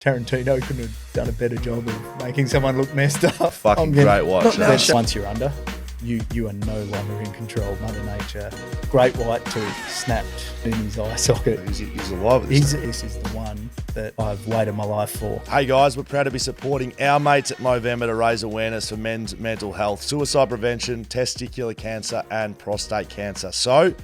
Tarantino couldn't have done a better job of making someone look messed up. Fucking great watch. Once you're under, you are no longer in control. Mother Nature, great white tooth snapped in his eye socket. He's alive at this time. This is the one that I've waited my life for. Hey guys, we're proud to be supporting our mates at Movember to raise awareness for men's mental health, suicide prevention, testicular cancer and prostate cancer. So,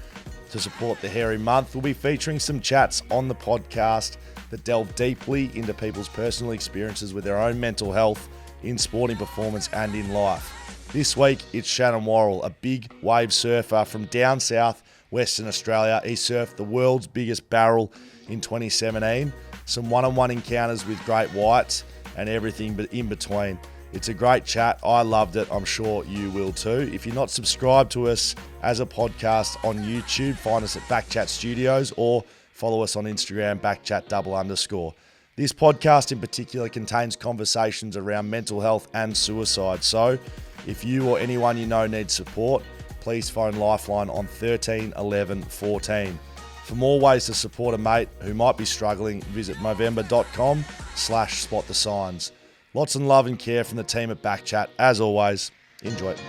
to support the Hairy Month, we'll be featuring some chats on the podcast that delve deeply into people's personal experiences with their own mental health in sporting performance and in life. This week, it's Shanan Worrall, a big wave surfer from down south, Western Australia. He surfed the world's biggest barrel in 2017, some one-on-one encounters with great whites and everything in between. It's a great chat. I loved it. I'm sure you will too. If you're not subscribed to us as a podcast on YouTube, find us at BackChat Studios or follow us on Instagram, BackChat_. This podcast in particular contains conversations around mental health and suicide. So if you or anyone you know needs support, please phone Lifeline on 13 11 14. For more ways to support a mate who might be struggling, visit movember.com/spot the signs. Lots of love and care from the team at BackChat. As always, enjoy it.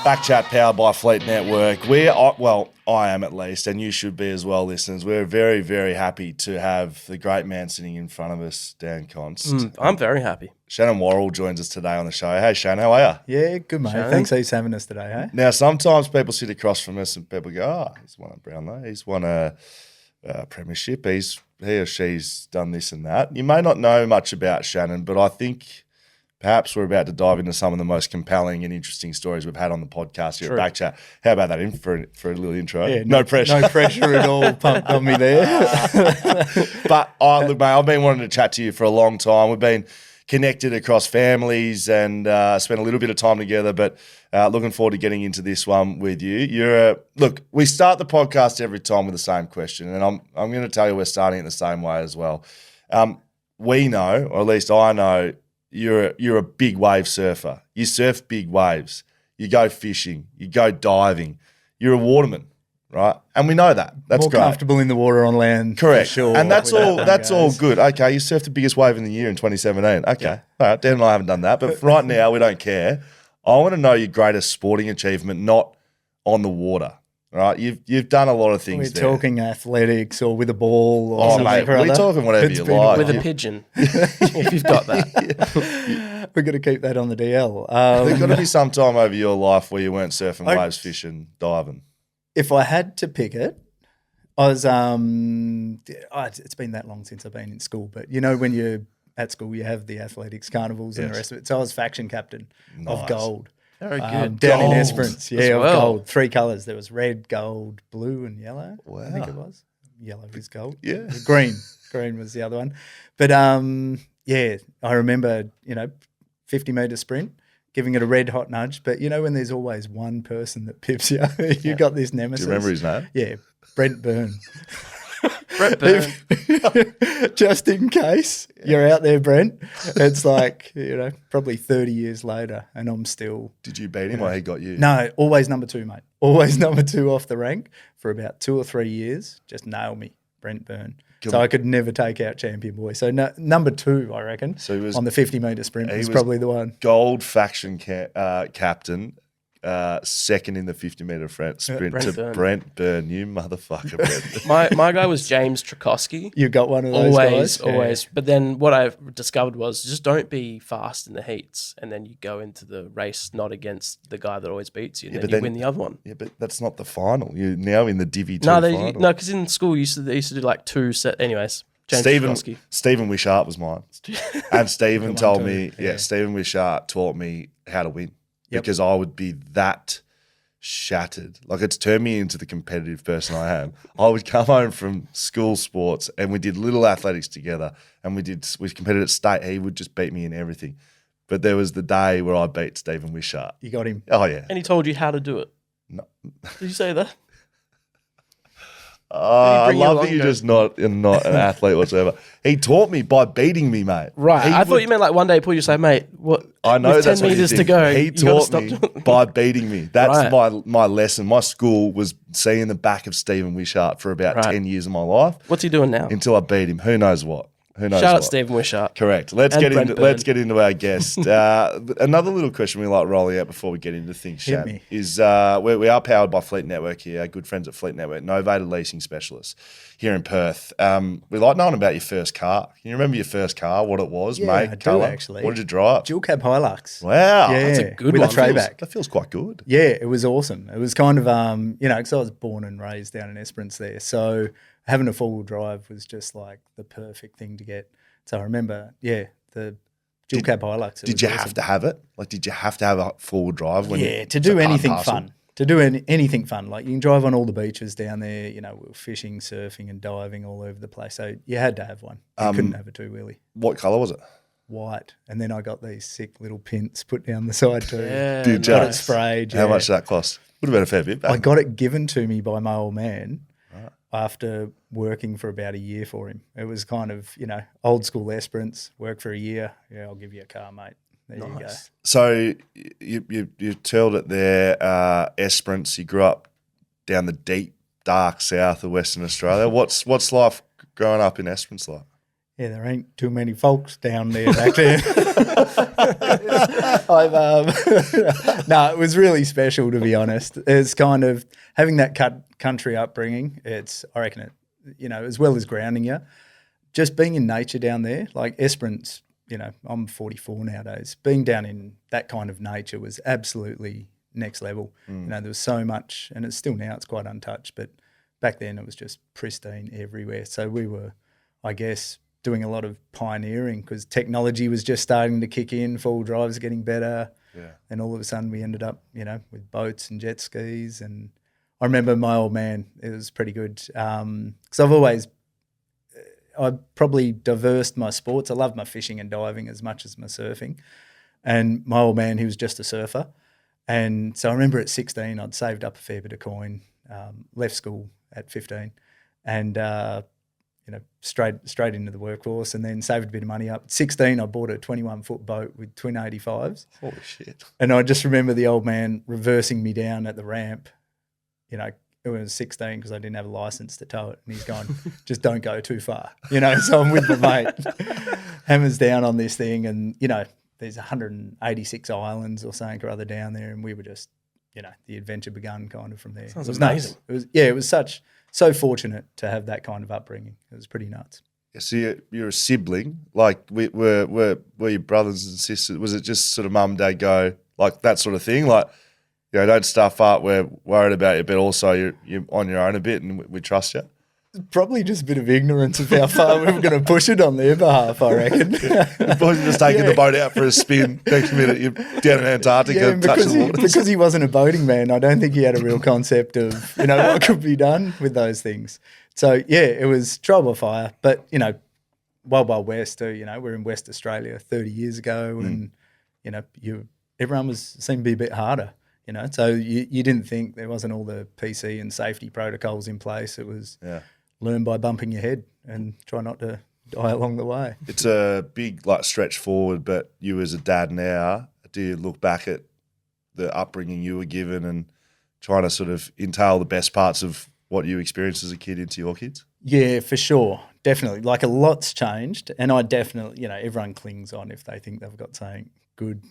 BackChat powered by Fleet Network. I am at least, and you should be as well, listeners. We're very, very happy to have the great man sitting in front of us, Dan Const. I'm very happy. Shanan Worrall joins us today on the show. Hey, Shan, how are you? Yeah, good, mate. Shanan. Thanks for having us today, hey? Now, sometimes people sit across from us and people go, he's won a Brownlow, he's won a premiership, he or she's done this and that. You may not know much about Shanan, but I think perhaps we're about to dive into some of the most compelling and interesting stories we've had on the podcast here at BackChat. How about that for a little intro? Yeah, no pressure. No pressure at all pumped on me there. But look, mate, I've been wanting to chat to you for a long time. We've been connected across families and spent a little bit of time together, but looking forward to getting into this one with you. Look, we start the podcast every time with the same question, and I'm going to tell you we're starting it the same way as well. We know, or at least I know, you're a big wave surfer. You surf big waves. You go fishing. You go diving. You're a waterman, right? And we know that. That's More great. comfortable in the water on land. Correct. For sure, And that's where all. that That's one all goes. good. Okay, you surfed the biggest wave in the year in 2017. Okay, Yeah. all right. Dan and I haven't done that, but right now we don't care. I want to know your greatest sporting achievement, not on the water. Right? You've done a lot of things. We're there. talking athletics or with a ball or Oh, something mate, or we're other. talking whatever It's you been like. With Yeah. a pigeon, if you've got that. We're going to keep that on the DL. There's got to be some time over your life where you weren't surfing I- waves, fishing, diving. If I had to pick it, I was it's been that long since I've been in school, but you know when you're at school you have the athletics carnivals and the Yes. rest of it. So I was faction captain Nice. of gold. Very good. Down in Gold Esperance. Yeah, as of well. gold. 3 colours. There was red, gold, blue and yellow. I think Wow. it was. Yellow is gold. Yeah. Green. Green was the other one. But yeah, I remember, 50-metre sprint, giving it a red hot nudge. But you know when there's always one person that pips you, you got this Do nemesis. you remember his name? Yeah, Brent Byrne. Brett Byrne. Just in case you're out there, Brent. It's like, probably 30 years later and I'm still... Did you beat him or he got you? No, always number 2, mate. Always number 2 off the rank for about 2 or 3 years. Just nail me, Brent Byrne. So I could never take out Champion Boy. So number 2, I reckon, So he was on the 50-metre sprint he was was- probably the one. Gold faction captain, second in the 50-metre sprint Brent to Byrne. Brent Byrne. You motherfucker, Brent. My guy was James Tchaikovsky. You got one of those guys? Always. But then what I discovered was just don't be fast in the heats, and then you go into the race not against the guy that always beats you, and Yeah, then but you then- win the other one. Yeah, but that's not the final. You're now in the Divi 2 No, final. because in school they used to do like 2 set. Anyways, James Tchaikovsky. Stephen Wishart was mine. And Stephen Good told one me, too, yeah. Stephen Wishart taught me how to win Yep. because I would be that shattered. Like it's turned me into the competitive person I am. I would come home from school sports and we did little athletics together and we competed at state. He would just beat me in everything. But there was the day where I beat Stephen Wishart. You got him. Oh, yeah. And he told you how to do it. No. Did you say that? I bring you love along, that you're Joe? just not an athlete whatsoever. He taught me by beating me, mate. Right. He I thought would- you meant like one day pull you say, mate, what? I know with that's 10 what he meters did. to go. He you gotta taught stop me doing- by beating me. That's Right. my lesson. My school was seeing the back of Stephen Wishart for about Right. 10 years of my life What's he doing now? until I beat him. Who knows what? Who knows Shout what? out Stephen Wishart. Correct. Let's And get Brent into our guest. Another little question we like rolling out before we get into things, Hit Shan, me. is we are powered by Fleet Network here, our good friends at Fleet Network, novated leasing specialists here in Perth. We like knowing about your first car. Can you remember your first car, what it was, Yeah, mate, I do, colour? actually. What did you drive? Dual cab Hilux. Wow. Yeah, That's a good with one. a trayback. That feels quite good. Yeah, it was awesome. It was kind of, because I was born and raised down in Esperance there. So having a four-wheel drive was just like the perfect thing to get. So I remember, the dual cab Hilux. Did you have to have it? Like, did you have to have a four-wheel drive? When Yeah, to it's a do part and anything parcel? fun. To do anything fun. Like you can drive on all the beaches down there, we were fishing, surfing and diving all over the place. So you had to have one. You couldn't have a two-wheelie. What colour was it? White. And then I got these sick little pints put down the side too. Yeah, Did Got it nice. sprayed. How yeah. much did that cost? Would have been a fair bit back. I got it given to me by my old man after working for about a year for him. It was kind of, old school Esperance, work for a year. Yeah, I'll give you a car, mate. There you go. So you told it there, Esperance. You grew up down the deep, dark south of Western Australia. What's life growing up in Esperance like? Yeah, there ain't too many folks down there back then. No, it was really special, to be honest. It's kind of having that country upbringing. I reckon it, as well as grounding you, just being in nature down there, like Esperance, I'm 44 nowadays. Being down in that kind of nature was absolutely next level. There was so much, and it's still now, it's quite untouched, but back then it was just pristine everywhere. So we were, I guess, doing a lot of pioneering because technology was just starting to kick in, four-wheel drives getting better. Yeah. And all of a sudden we ended up, with boats and jet skis. And I remember my old man, it was pretty good because I probably diversed my sports. I love my fishing and diving as much as my surfing. And my old man, he was just a surfer. And so I remember at 16, I'd saved up a fair bit of coin, left school at 15 and, straight into the workforce and then saved a bit of money up. At 16, I bought a 21-foot boat with twin 85s. Holy shit. And I just remember the old man reversing me down at the ramp, it was 16 because I didn't have a license to tow it. And he's going, just don't go too far. So I'm with my mate, hammers down on this thing. And, there's 186 islands or something or other down there. And we were just, the adventure began kind of from there. Sounds it was amazing. Nuts. It was so fortunate to have that kind of upbringing. It was pretty nuts. So you're a sibling. Like, were your brothers and sisters? Was it just sort of mum and dad go like that sort of thing? Like, don't stuff up. We're worried about you, but also you're on your own a bit, and we trust you. Probably just a bit of ignorance of how far we were going to push it on their behalf, I reckon. Probably just taking the boat out for a spin. Next minute, you're down in Antarctica, touching the waters. Because he wasn't a boating man, I don't think he had a real concept of what could be done with those things. So it was trial by fire. But Wild West too. We're in West Australia 30 years ago, and everyone seemed to be a bit harder. So you didn't think there wasn't all the PC and safety protocols in place. It was learn by bumping your head and try not to die along the way. It's a big stretch forward, but you as a dad now, do you look back at the upbringing you were given and trying to sort of entail the best parts of what you experienced as a kid into your kids? Yeah, for sure. Definitely. Like a lot's changed, and I definitely, everyone clings on if they think they've got something good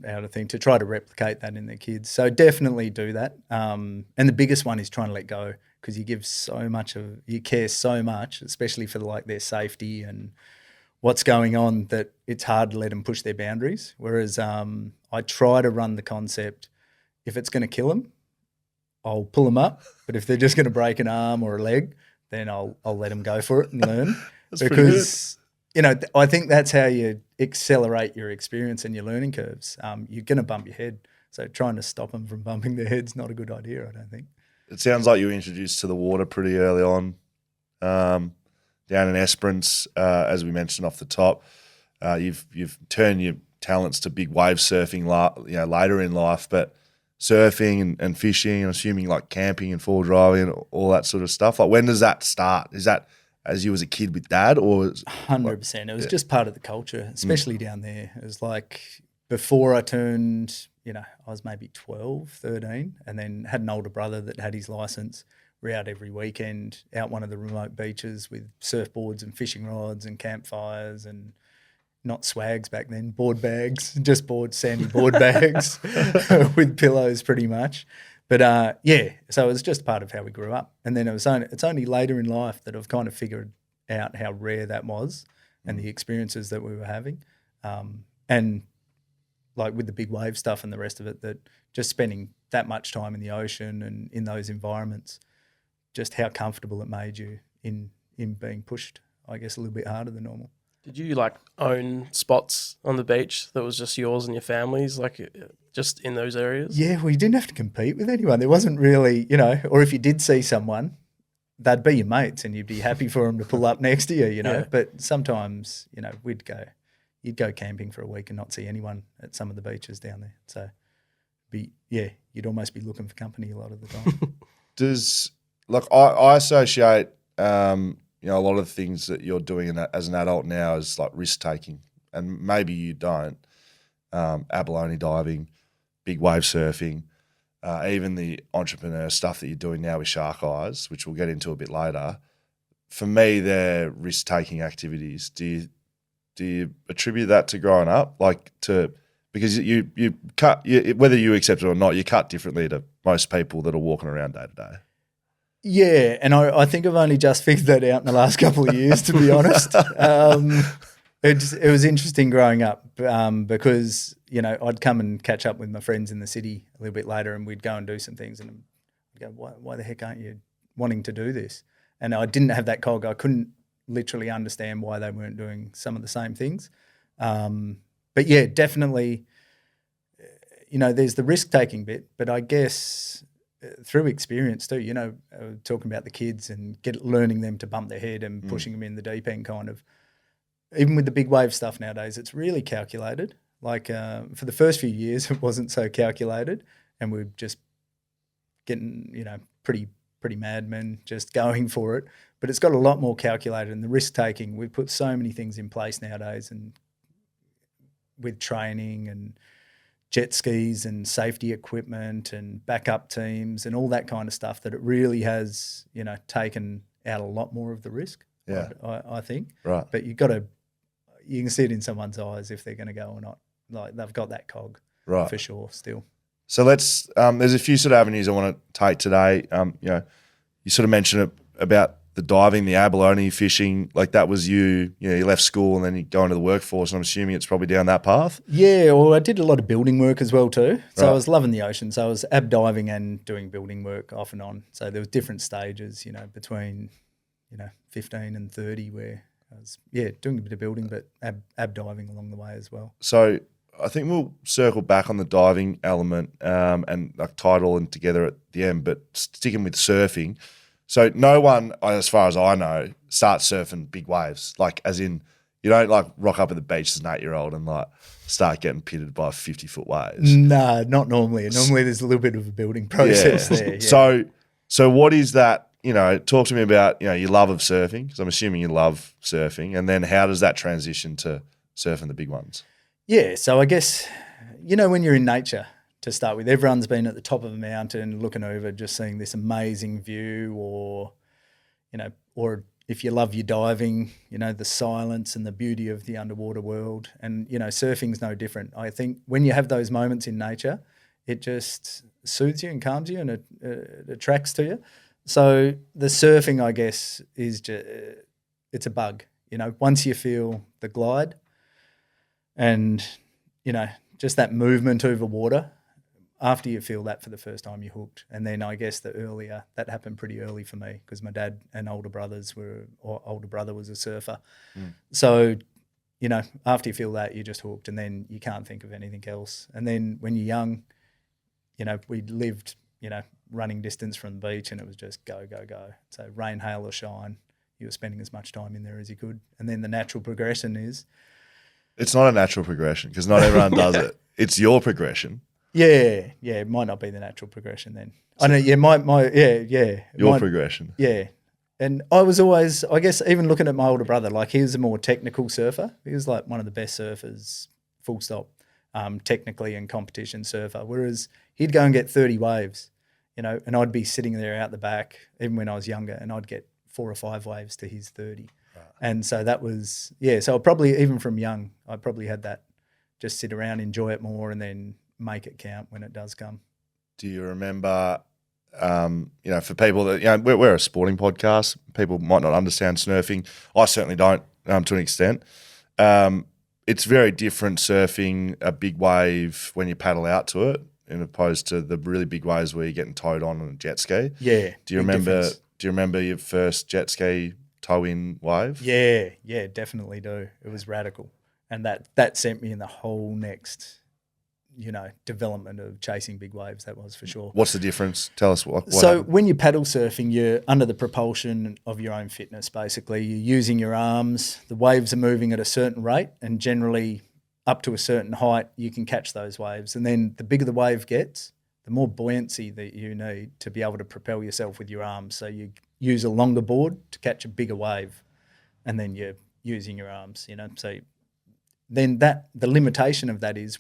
out of thing to try to replicate that in their kids. So definitely do that. And the biggest one is trying to let go because you care so much, especially for their safety and what's going on, that it's hard to let them push their boundaries. Whereas I try to run the concept, if it's going to kill them, I'll pull them up. But if they're just going to break an arm or a leg, then I'll let them go for it and learn. Because I think that's how you accelerate your experience and your learning curves. You're going to bump your head. So trying to stop them from bumping their head's not a good idea, I don't think. It sounds like you were introduced to the water pretty early on down in Esperance, as we mentioned off the top. You've turned your talents to big wave surfing later in life, but surfing and fishing, and assuming like camping and four driving and all that sort of stuff? Like when does that start? Is that as you was a kid with dad, or 100%? It was just part of the culture, especially down there. It was like before I turned, I was maybe 12, 13, and then had an older brother that had his license. We're out every weekend, out one of the remote beaches with surfboards and fishing rods and campfires and not swags back then, board bags, just sandy board bags with pillows pretty much. But so it was just part of how we grew up. And then it's only later in life that I've kind of figured out how rare that was and the experiences that we were having. And like with the big wave stuff and the rest of it, that just spending that much time in the ocean and in those environments, just how comfortable it made you in being pushed, I guess, a little bit harder than normal. Did you like own spots on the beach that was just yours and your family's, like just in those areas? Yeah, well, you didn't have to compete with anyone. There wasn't really, or if you did see someone, they'd be your mates and you'd be happy for them to pull up next to you, Yeah. But sometimes, you'd go camping for a week and not see anyone at some of the beaches down there. So, you'd almost be looking for company a lot of the time. I associate a lot of the things that you're doing as an adult now is like risk taking, and maybe you don't. Abalone diving, big wave surfing, even the entrepreneur stuff that you're doing now with Shark Eyes, which we'll get into a bit later. For me, they're risk taking activities. Do you attribute that to growing up, because you cut, whether you accept it or not, you cut differently to most people that are walking around day to day? Yeah, and I think I've only just figured that out in the last couple of years, to be honest. It was interesting growing up because, I'd come and catch up with my friends in the city a little bit later and we'd go and do some things and I'd go, why the heck aren't you wanting to do this? And I didn't have that cog. I couldn't literally understand why they weren't doing some of the same things. But yeah, definitely, there's the risk-taking bit, but I guess through experience too, talking about the kids and learning them to bump their head and pushing them in the deep end kind of. Even with the big wave stuff nowadays, it's really calculated. Like for the first few years, it wasn't so calculated and we're just getting, pretty madmen just going for it. But it's got a lot more calculated, and the risk-taking, we put so many things in place nowadays, and with training and jet skis and safety equipment and backup teams and all that kind of stuff, that it really has, taken out a lot more of the risk. Yeah, I think. Right. But you can see it in someone's eyes if they're going to go or not. Like they've got that cog, right, for sure. Still. So let's. There's a few sort of avenues I want to take today. You sort of mentioned it about the diving, the abalone fishing. Like that was you. You left school and then you go into the workforce. And I'm assuming it's probably down that path. Yeah. Well, I did a lot of building work as well too. So Right. I was loving the ocean. So I was ab diving and doing building work off and on. So there was different stages, between 15 and 30 where I was doing a bit of building, but ab diving along the way as well. So I think we'll circle back on the diving element and like tie it all in together at the end, but sticking with surfing. So no one, as far as I know, starts surfing big waves. Like as in, you don't like rock up at the beach as an 8-year-old and like start getting pitted by 50-foot waves. No, not normally. Normally there's a little bit of a building process there. Yeah. So what is that, talk to me about, your love of surfing, because I'm assuming you love surfing, and then how does that transition to surfing the big ones? Yeah, so I guess, when you're in nature to start with, everyone's been at the top of a mountain looking over, just seeing this amazing view, or if you love your diving, the silence and the beauty of the underwater world. And, surfing's no different. I think when you have those moments in nature, it just soothes you and calms you and it attracts to you. So the surfing, I guess, is it's a bug. Once you feel the glide and, just that movement over water, after you feel that for the first time, you're hooked. And then I guess that happened pretty early for me because my dad and older brother was a surfer. So, after you feel that, you're just hooked, and then you can't think of anything else. And then when you're young, we lived, running distance from the beach, and it was just go, go, go. So rain, hail or shine, you were spending as much time in there as you could. And then the natural progression is... It's not a natural progression because not everyone does it. It's your progression. Yeah, it might not be the natural progression then. I know, yeah, Your progression. Yeah. And I was always, I guess, even looking at my older brother, like he was a more technical surfer. He was like one of the best surfers, full stop, technically and competition surfer. Whereas he'd go and get 30 waves, you know, and I'd be sitting there out the back, even when I was younger, and I'd get 4 or 5 waves to his 30. Right. And so that was, so I probably, even from young, I probably had that, just sit around, enjoy it more, and then make it count when it does come. Do you remember, for people that, we're a sporting podcast. People might not understand surfing. I certainly don't to an extent. It's very different surfing a big wave when you paddle out to it, in opposed to the really big waves where you're getting towed on a jet ski. Yeah. Do you remember your first jet ski tow-in wave? Yeah, definitely do. It was radical. And that sent me in the whole next, development of chasing big waves. That was for sure. What's the difference? Tell us what So happened. when you're paddle surfing, you're under the propulsion of your own fitness, basically. You're using your arms. The waves are moving at a certain rate, and generally up to a certain height, you can catch those waves. And then the bigger the wave gets, the more buoyancy that you need to be able to propel yourself with your arms. So you use a longer board to catch a bigger wave, and then you're using your arms, So then the limitation of that is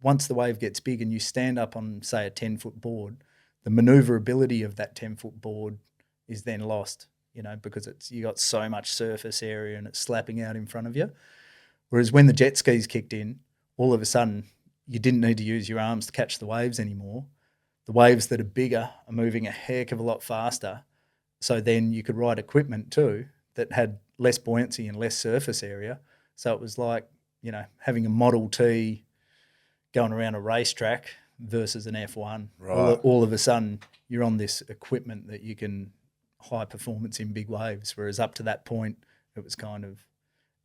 once the wave gets big and you stand up on, say, a 10-foot board, the manoeuvrability of that 10-foot board is then lost, because you got so much surface area and it's slapping out in front of you. Whereas when the jet skis kicked in, all of a sudden you didn't need to use your arms to catch the waves anymore. The waves that are bigger are moving a heck of a lot faster. So then you could ride equipment too that had less buoyancy and less surface area. So it was like, having a Model T going around a racetrack versus an F1. Right. All of a sudden you're on this equipment that you can high performance in big waves, whereas up to that point it was kind of,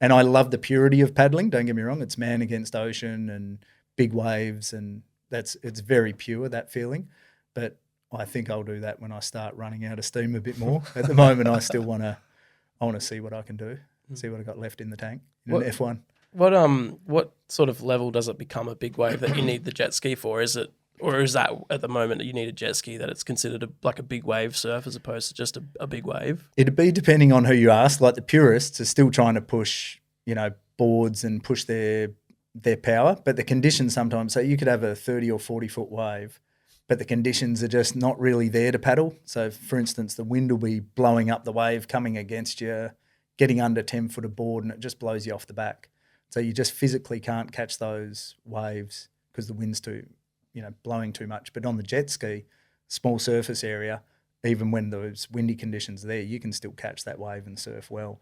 and I love the purity of paddling, don't get me wrong, it's man against ocean and big waves, and it's very pure, that feeling. But I think I'll do that when I start running out of steam a bit more. At the moment I still want to see what I can do, see what I got left in the tank in an F1. What sort of level does it become a big wave that you need the jet ski for? Is that at the moment that you need a jet ski that it's considered like a big wave surf as opposed to just a big wave? It'd be depending on who you ask. Like the purists are still trying to push, boards and push their power, but the conditions sometimes, so you could have a 30 or 40 foot wave, but the conditions are just not really there to paddle. So for instance, the wind will be blowing up the wave, coming against you, getting under 10 foot of board, and it just blows you off the back. So you just physically can't catch those waves because the wind's blowing too much. But on the jet ski, small surface area, even when those windy conditions are there, you can still catch that wave and surf well.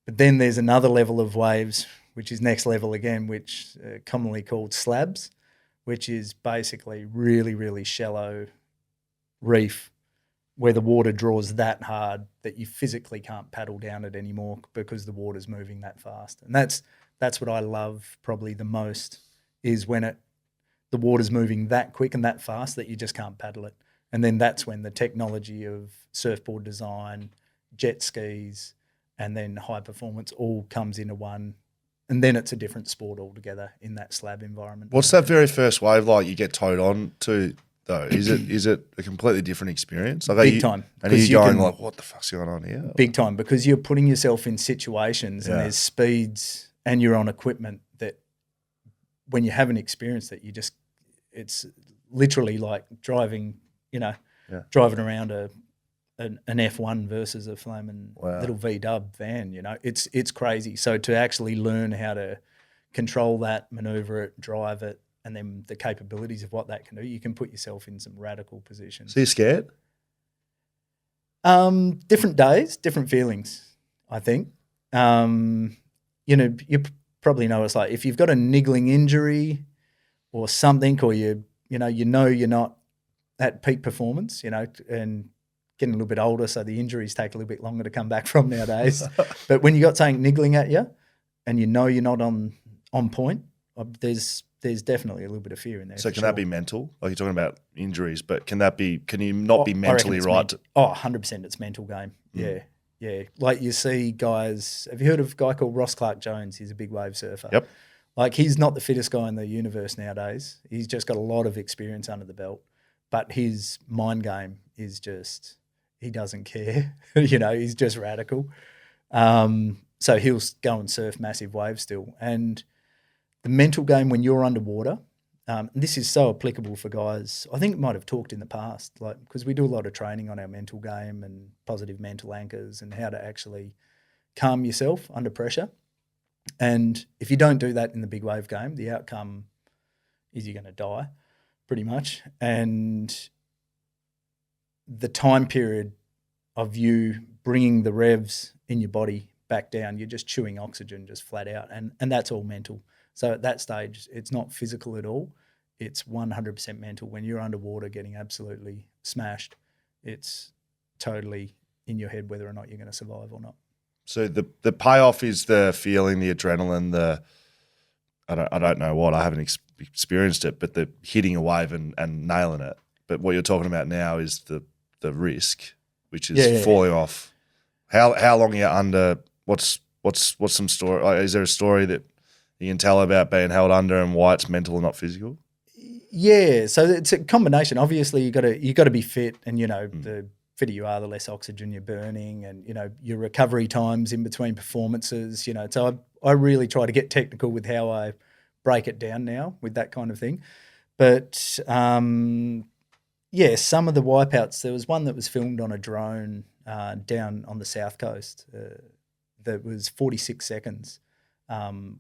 But then there's another level of waves, which is next level again, which commonly called slabs, which is basically really, really shallow reef where the water draws that hard that you physically can't paddle down it anymore because the water's moving that fast. And that's what I love probably the most, is when the water's moving that quick and that fast that you just can't paddle it. And then that's when the technology of surfboard design, jet skis, and then high performance all comes into one. And then it's a different sport altogether in that slab environment. What's that very first wave like you get towed on to, though? Is it a completely different experience? Like big time. And are you going like, what the fuck's going on here? Big time, because you're putting yourself in situations and there's speeds and you're on equipment that when you haven't experienced it, it's literally like driving around an F1 versus a flaming little V-dub van, it's crazy. So to actually learn how to control that, maneuver it, drive it, and then the capabilities of what that can do, you can put yourself in some radical positions. So you're scared? Different days, different feelings, I think. You probably know it's like if you've got a niggling injury or something, or you're not at peak performance, and getting a little bit older, so the injuries take a little bit longer to come back from nowadays. But when you got something niggling at you and you're not on point, there's definitely a little bit of fear in there. So can that be mental? Like you're talking about injuries, but can you not be mentally right? 100% it's mental game. Yeah. Like you see guys, have you heard of a guy called Ross Clark Jones? He's a big wave surfer. Yep. Like, he's not the fittest guy in the universe nowadays. He's just got a lot of experience under the belt, but his mind game is just, he doesn't care. He's just radical. So he'll go and surf massive waves still. And the mental game when you're underwater, this is so applicable for guys. I think might have talked in the past, like, because we do a lot of training on our mental game and positive mental anchors and how to actually calm yourself under pressure. And if you don't do that in the big wave game, the outcome is you're going to die pretty much. And the time period of you bringing the revs in your body back down, you're just chewing oxygen just flat out. And that's all mental. So at that stage, it's not physical at all. It's 100% mental. When you're underwater getting absolutely smashed, it's totally in your head whether or not you're going to survive or not. So the payoff is the feeling, the adrenaline, I don't know what, I haven't experienced it, but the hitting a wave and nailing it. But what you're talking about now is the risk, which is falling off. How long are you under? What's some story? Like, is there a story that you can tell about being held under and why it's mental and not physical? Yeah, so it's a combination. Obviously, you got to be fit, and the fitter you are, the less oxygen you're burning, and your recovery times in between performances. So I really try to get technical with how I break it down now with that kind of thing. But some of the wipeouts. There was one that was filmed on a drone down on the south coast that was 46 seconds,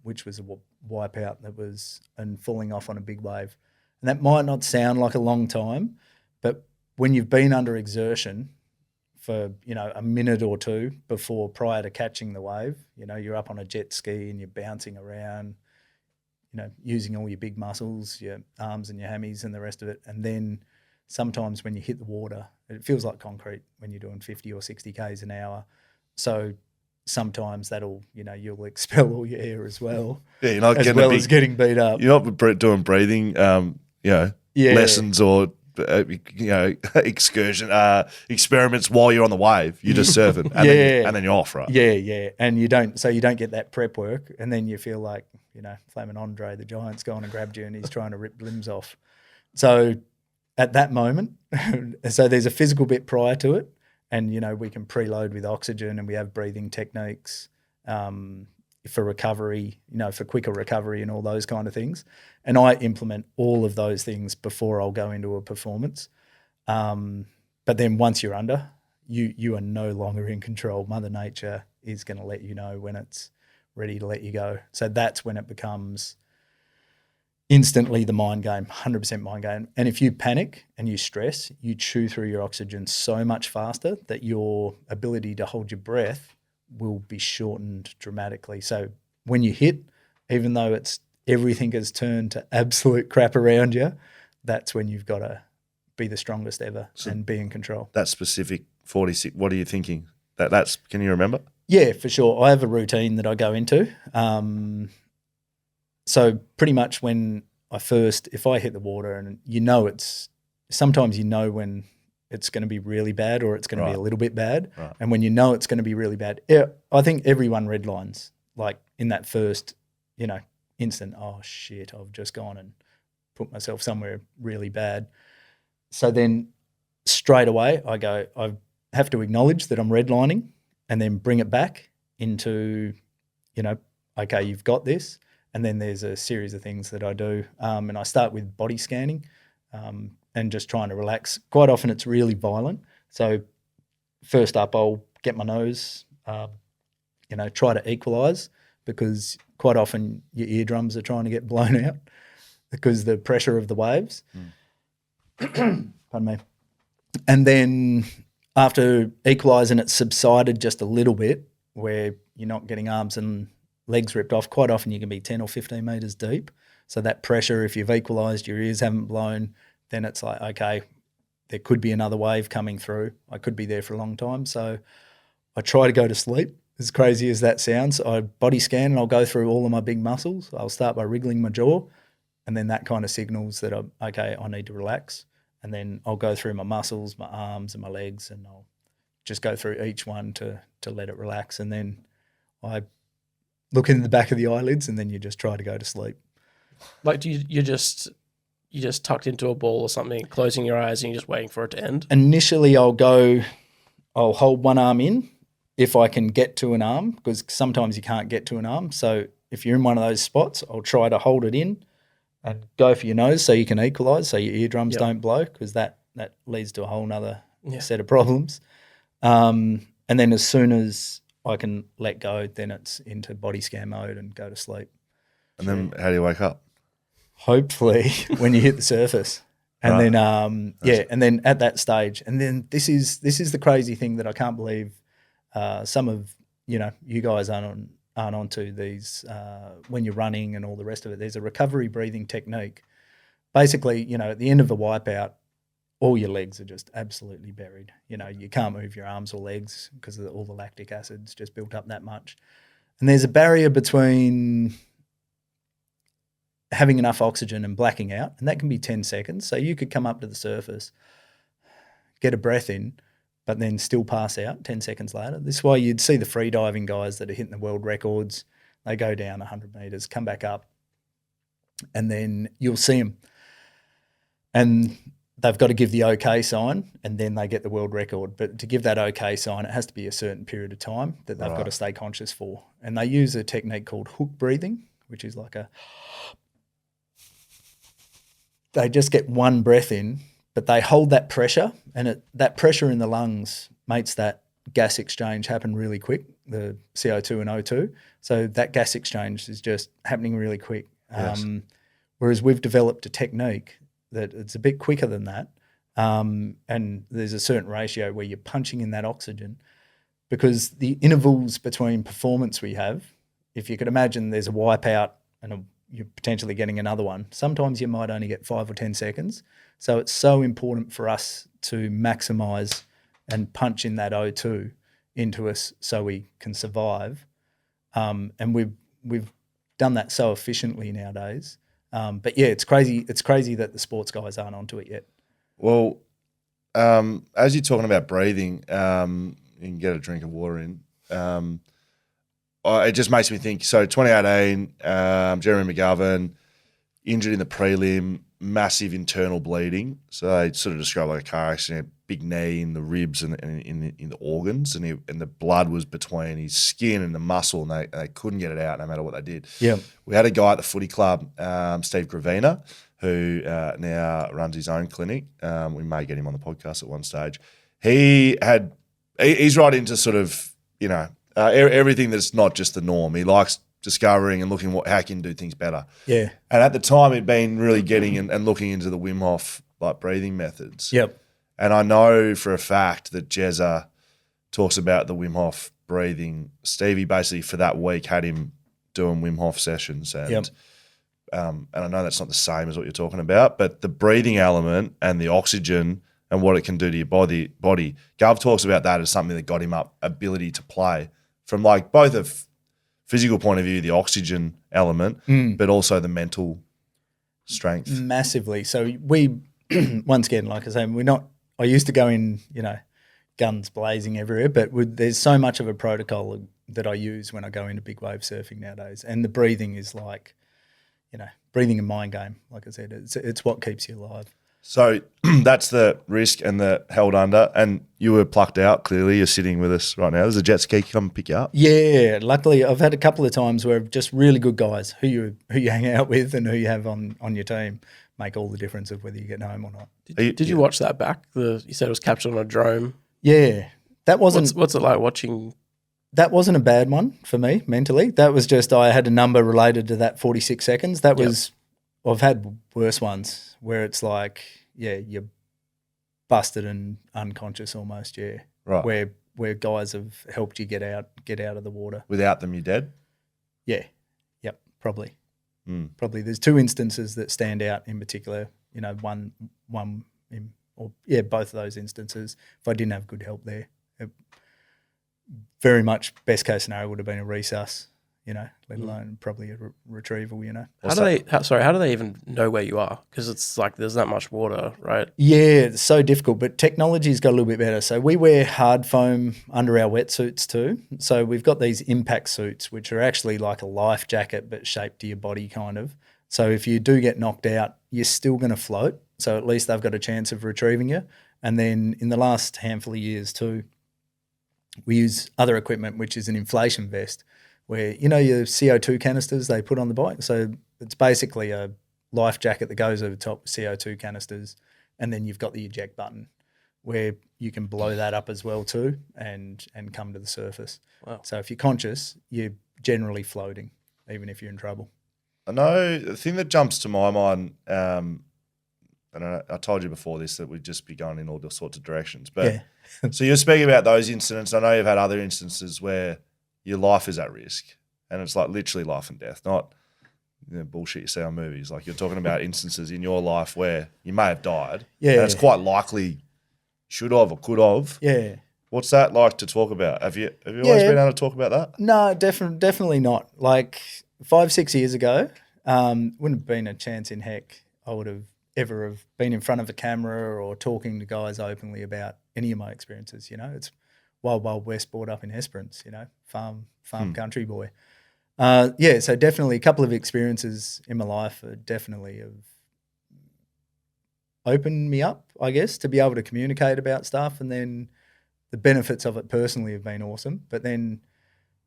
which was a wipeout that was and falling off on a big wave. And that might not sound like a long time, but when you've been under exertion for, a minute or two prior to catching the wave, you're up on a jet ski and you're bouncing around, using all your big muscles, your arms and your hammies and the rest of it. And then sometimes when you hit the water, it feels like concrete when you're doing 50 or 60 Ks an hour. So sometimes that'll, you'll expel all your air as well. Yeah, you're not as getting well as getting beat up. You're not doing breathing, lessons or excursion experiments while you're on the wave. You're just surfing, and then you're off, right? Yeah, and you don't get that prep work, and then you feel like Flamin' Andre the Giant's gone and grabbed you, and he's trying to rip limbs off. So at that moment, so there's a physical bit prior to it, and we can preload with oxygen, and we have breathing techniques for recovery, for quicker recovery and all those kind of things. And I implement all of those things before I'll go into a performance. But then once you're under, you are no longer in control. Mother Nature is going to let you know when it's ready to let you go. So that's when it becomes instantly the mind game, 100% mind game. And if you panic and you stress, you chew through your oxygen so much faster that your ability to hold your breath will be shortened dramatically. So when you hit, even though everything has turned to absolute crap around you, that's when you've got to be the strongest ever and be in control. That specific 46, what are you thinking? Can you remember? Yeah, for sure. I have a routine that I go into. So pretty much when if I hit the water and sometimes when it's going to be really bad or it's going to be a little bit bad. Right. And when it's going to be really bad, I think everyone redlines, like in that first, instant, oh shit, I've just gone and put myself somewhere really bad. So then straight away I have to acknowledge that I'm redlining and then bring it back into, okay, you've got this. And then there's a series of things that I do. And I start with body scanning and just trying to relax. Quite often it's really violent. So first up, I'll get my nose, try to equalise, because quite often your eardrums are trying to get blown out because the pressure of the waves. Pardon me. And then after equalising, it subsided just a little bit where you're not getting arms and legs ripped off. Quite often you can be 10 or 15 metres deep. So that pressure, if you've equalised, your ears haven't blown, then it's like, okay, there could be another wave coming through. I could be there for a long time. So I try to go to sleep, as crazy as that sounds. I body scan and I'll go through all of my big muscles. I'll start by wriggling my jaw, and then that kind of signals that I need to relax. And then I'll go through my muscles, my arms and my legs, and I'll just go through each one to let it relax. And then I look in the back of the eyelids, and then you just try to go to sleep. Like, you just tucked into a ball or something, closing your eyes, and you're just waiting for it to end? Initially, I'll hold one arm in if I can get to an arm, because sometimes you can't get to an arm. So if you're in one of those spots, I'll try to hold it in and go for your nose so you can equalise, so your eardrums don't blow, because that leads to a whole nother set of problems. And then as soon as I can let go, then it's into body scan mode and go to sleep. And then how do you wake up? Hopefully when you hit the surface. And then and then at that stage, and then this is the crazy thing that I can't believe some of you guys aren't onto these when you're running and all the rest of it. There's a recovery breathing technique. Basically, at the end of a wipeout, all your legs are just absolutely buried. You can't move your arms or legs because all the lactic acid's just built up that much. And there's a barrier between having enough oxygen and blacking out, and that can be 10 seconds. So you could come up to the surface, get a breath in, but then still pass out 10 seconds later. This is why you'd see the free diving guys that are hitting the world records. They go down 100 metres, come back up, and then you'll see them. And they've got to give the okay sign, and then they get the world record. But to give that okay sign, it has to be a certain period of time that they've got to stay conscious for. And they use a technique called hook breathing, which is like they just get one breath in, but they hold that pressure, and that pressure in the lungs makes that gas exchange happen really quick, the CO2 and O2. So that gas exchange is just happening really quick. Yes. Whereas we've developed a technique that it's a bit quicker than that, and there's a certain ratio where you're punching in that oxygen, because the intervals between performance we have, if you could imagine there's a wipeout and you're potentially getting another one, sometimes you might only get 5 or 10 seconds. So it's so important for us to maximise and punch in that O2 into us so we can survive. And we've done that so efficiently nowadays. But yeah, it's crazy. It's crazy that the sports guys aren't onto it yet. Well, as you're talking about breathing, you can get a drink of water in. It just makes me think. So 2018, Jeremy McGovern injured in the prelim, massive internal bleeding. So they sort of described like a car accident, big knee in the ribs and in the organs, and the blood was between his skin and the muscle, and they couldn't get it out no matter what they did. Yeah, we had a guy at the footy club, Steve Gravina, who now runs his own clinic. We may get him on the podcast at one stage. He's right into sort of everything that's not just the norm. He likes discovering and looking how he can do things better. Yeah. And at the time, he'd been really getting and looking into the Wim Hof breathing methods. Yep. And I know for a fact that Jezza talks about the Wim Hof breathing. Stevie basically for that week had him doing Wim Hof sessions, and I know that's not the same as what you're talking about, but the breathing element and the oxygen and what it can do to your body. Gov talks about that as something that got him up ability to play from like both a physical point of view, the oxygen element, but also the mental strength. Massively. So we, once again, like I say, I used to go in, guns blazing everywhere, but there's so much of a protocol that I use when I go into big wave surfing nowadays. And the breathing is like, breathing a mind game. Like I said, it's what keeps you alive. So that's the risk and the held under, and you were plucked out. Clearly, you're sitting with us right now. There's a jet ski come pick you up. Yeah, luckily I've had a couple of times where just really good guys who you hang out with and who you have on your team make all the difference of whether you get home or not. Did you watch that back? You said it was captured on a drone. Yeah, that wasn't. What's it like watching? That wasn't a bad one for me mentally. That was just I had a number related to that 46 seconds. That was. I've had worse ones where it's like, you're busted and unconscious almost, right. Where guys have helped you get out of the water. Without them, you're dead? Yeah. Yep, probably. Probably. There's two instances that stand out in particular, both of those instances. If I didn't have good help there, very much best case scenario would have been a resus, let alone probably a retrieval, How do they even know where you are? Because it's like there's that much water, right? Yeah, it's so difficult, but technology's got a little bit better. So we wear hard foam under our wetsuits too. So we've got these impact suits, which are actually like a life jacket but shaped to your body kind of. So if you do get knocked out, you're still going to float. So at least they've got a chance of retrieving you. And then in the last handful of years too, we use other equipment, which is an inflation vest, where, your CO2 canisters they put on the bike. So it's basically a life jacket that goes over top with CO2 canisters, and then you've got the eject button where you can blow that up as well too and come to the surface. Wow. So if you're conscious, you're generally floating, even if you're in trouble. I know the thing that jumps to my mind, and I told you before this that we'd just be going in all sorts of directions. But Yeah. So you're speaking about those incidents. I know you've had other instances where your life is at risk, and it's like literally life and death, not bullshit you see on movies. Like you're talking about instances in your life where you may have died, Yeah. and it's quite likely should have or could have. Yeah. What's that like to talk about? Have you always been able to talk about that? No, definitely not. Like 5-6 years ago, wouldn't have been a chance in heck I would have ever have been in front of a camera or talking to guys openly about any of my experiences. It's wild west, brought up in Esperance, farm country boy. So definitely a couple of experiences in my life are definitely have opened me up, I guess, to be able to communicate about stuff, and then the benefits of it personally have been awesome. But then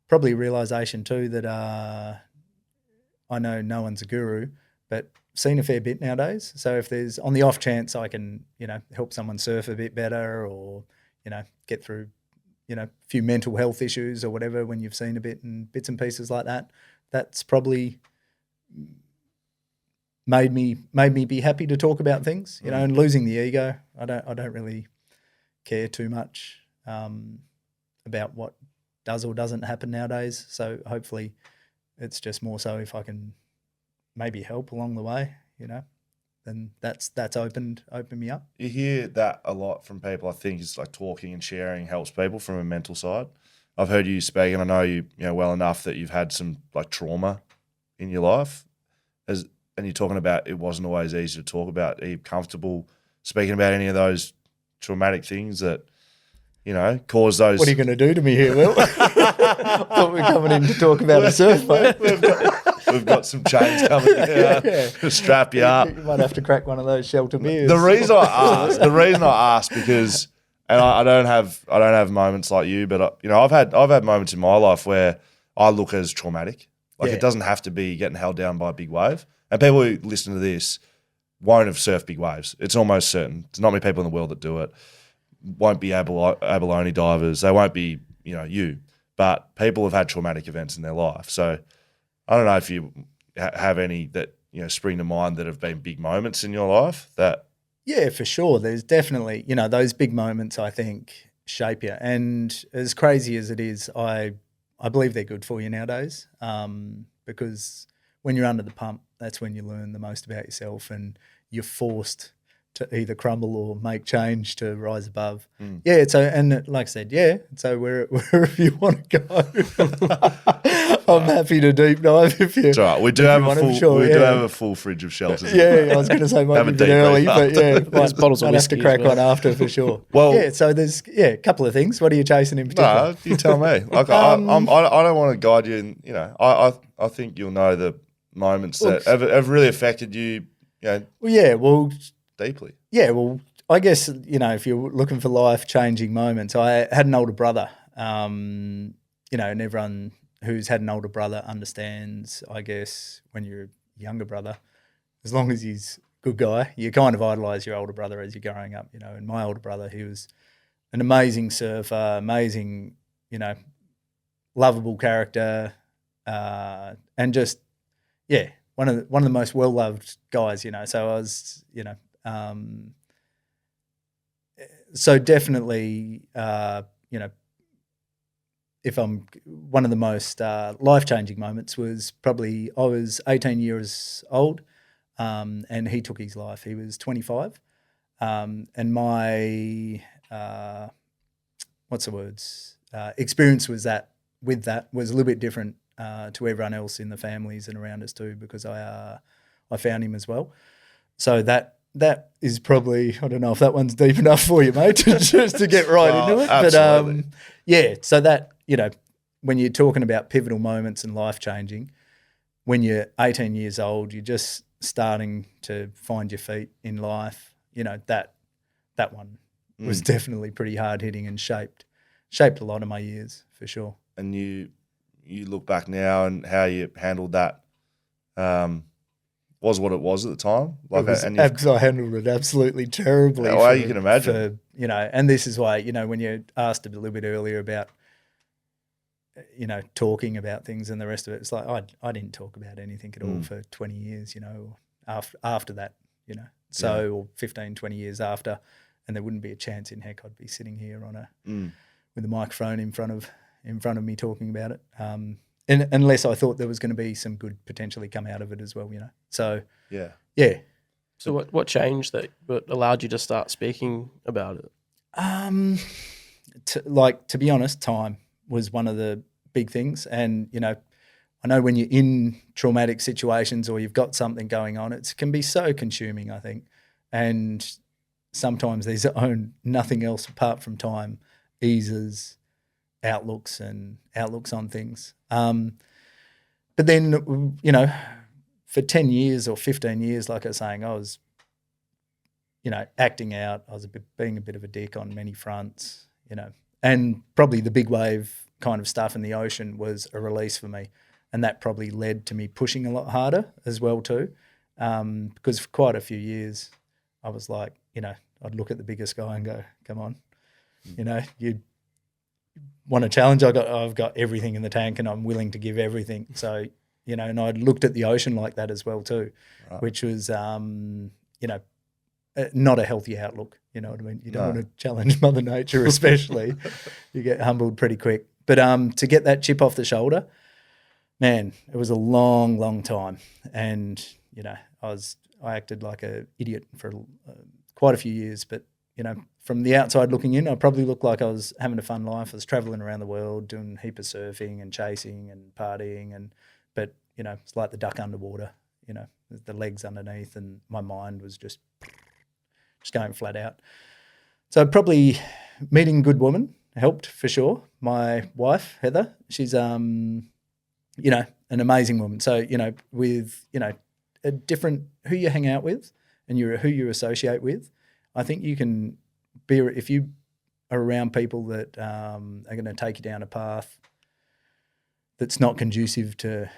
probably realisation too that I know no one's a guru, but seen a fair bit nowadays. So if there's on the off chance I can, help someone surf a bit better or, get through, a few mental health issues or whatever when you've seen a bit and bits and pieces like that, that's probably made me be happy to talk about things, and losing the ego. I don't really care too much about what does or doesn't happen nowadays. So hopefully it's just more so if I can maybe help along the way, then that's opened me up. You hear that a lot from people. I think it's like talking and sharing helps people from a mental side. I've heard you speak, and I know you well enough that you've had some like trauma in your life, and you're talking about it wasn't always easy to talk about. Are you comfortable speaking about any of those traumatic things that cause those? What are you going to do to me here, Will? I thought we were coming in to talk about a surf boat. We've got some chains coming to strap you up. You might have to crack one of those shelter beers. The reason I asked because, and I don't have moments like you, but I've had moments in my life where I look as traumatic. Like it doesn't have to be getting held down by a big wave. And people who listen to this won't have surfed big waves. It's almost certain. There's not many people in the world that do it. Won't be abalone divers. They won't be you. But people have had traumatic events in their life. So I don't know if you have any that spring to mind that have been big moments in your life that. Yeah, for sure. There's definitely those big moments I think shape you. And as crazy as it is, I believe they're good for you nowadays, because when you're under the pump, that's when you learn the most about yourself, and you're forced to either crumble or make change to rise above. Yeah, so and like I said, so wherever you want to go, I'm happy to deep dive if you. It's all right. We do have a full fridge of shelters. Yeah, I was going to say might be a bit early, but there's bottles of might have whiskey to crack as well. one after for sure. Well, so there's a couple of things. What are you chasing in particular? No, you tell me. Like I don't want to guide you, and I think you'll know the moments that have really affected you. Deeply. Yeah, well, I guess, if you're looking for life-changing moments, I had an older brother, and everyone who's had an older brother understands, I guess, when you're a younger brother, as long as he's a good guy, you kind of idolise your older brother as you're growing up, And my older brother, he was an amazing surfer, amazing, lovable character, and just, one of the most well-loved guys, So I was, so definitely, if I'm one of the most life-changing moments was probably I was 18 years old, and he took his life. He was 25, and my experience was that was a little bit different to everyone else in the families and around us too, because I found him as well. So that is probably, I don't know if that one's deep enough for you, mate, just to get right into it. Absolutely. But yeah, so that, when you're talking about pivotal moments and life changing, when you're 18 years old, you're just starting to find your feet in life. That one was definitely pretty hard hitting and shaped a lot of my years for sure. And you look back now and how you handled that was what it was at the time. I handled it absolutely terribly. You can imagine. And this is why, when you asked a little bit earlier about, talking about things and the rest of it, it's like I didn't talk about anything at all for 20 years, after that, or 15, 20 years after, and there wouldn't be a chance in heck I'd be sitting here with a microphone in front of me talking about it. And unless I thought there was going to be some good potentially come out of it as well, So yeah. So what changed that allowed you to start speaking about it? To be honest, time was one of the big things. And, I know when you're in traumatic situations or you've got something going on, it can be so consuming, I think. And sometimes there's nothing else apart from time eases outlooks on things. But then, for 10 years or 15 years, like I was saying, I was, acting out. I was being a bit of a dick on many fronts, and probably the big wave kind of stuff in the ocean was a release for me. And that probably led to me pushing a lot harder as well too, because for quite a few years I was like, I'd look at the biggest guy and go, come on, you want a challenge? I've got everything in the tank and I'm willing to give everything. So, and I'd looked at the ocean like that as well too, right. Which was, not a healthy outlook. You know what I mean? You don't want to challenge Mother Nature, especially. You get humbled pretty quick. But to get that chip off the shoulder, man, it was a long, long time. And, I acted like an idiot for quite a few years. But, from the outside looking in, I probably looked like I was having a fun life. I was traveling around the world, doing a heap of surfing and chasing and partying. But it's like the duck underwater, the legs underneath, and my mind was just going flat out. So probably meeting a good woman helped for sure. My wife, Heather, she's, an amazing woman. So, with, a different who you hang out with and who you associate with, I think you can be, if you are around people that are going to take you down a path that's not conducive to,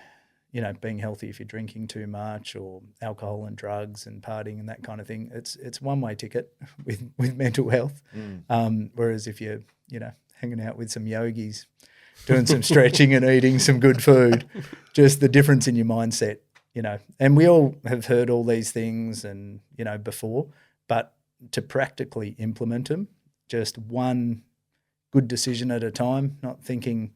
being healthy, if you're drinking too much or alcohol and drugs and partying and that kind of thing, it's one-way ticket with mental health. Whereas if you're, hanging out with some yogis, doing some stretching and eating some good food, just the difference in your mindset, And we all have heard all these things and, before, but to practically implement them, just one good decision at a time, not thinking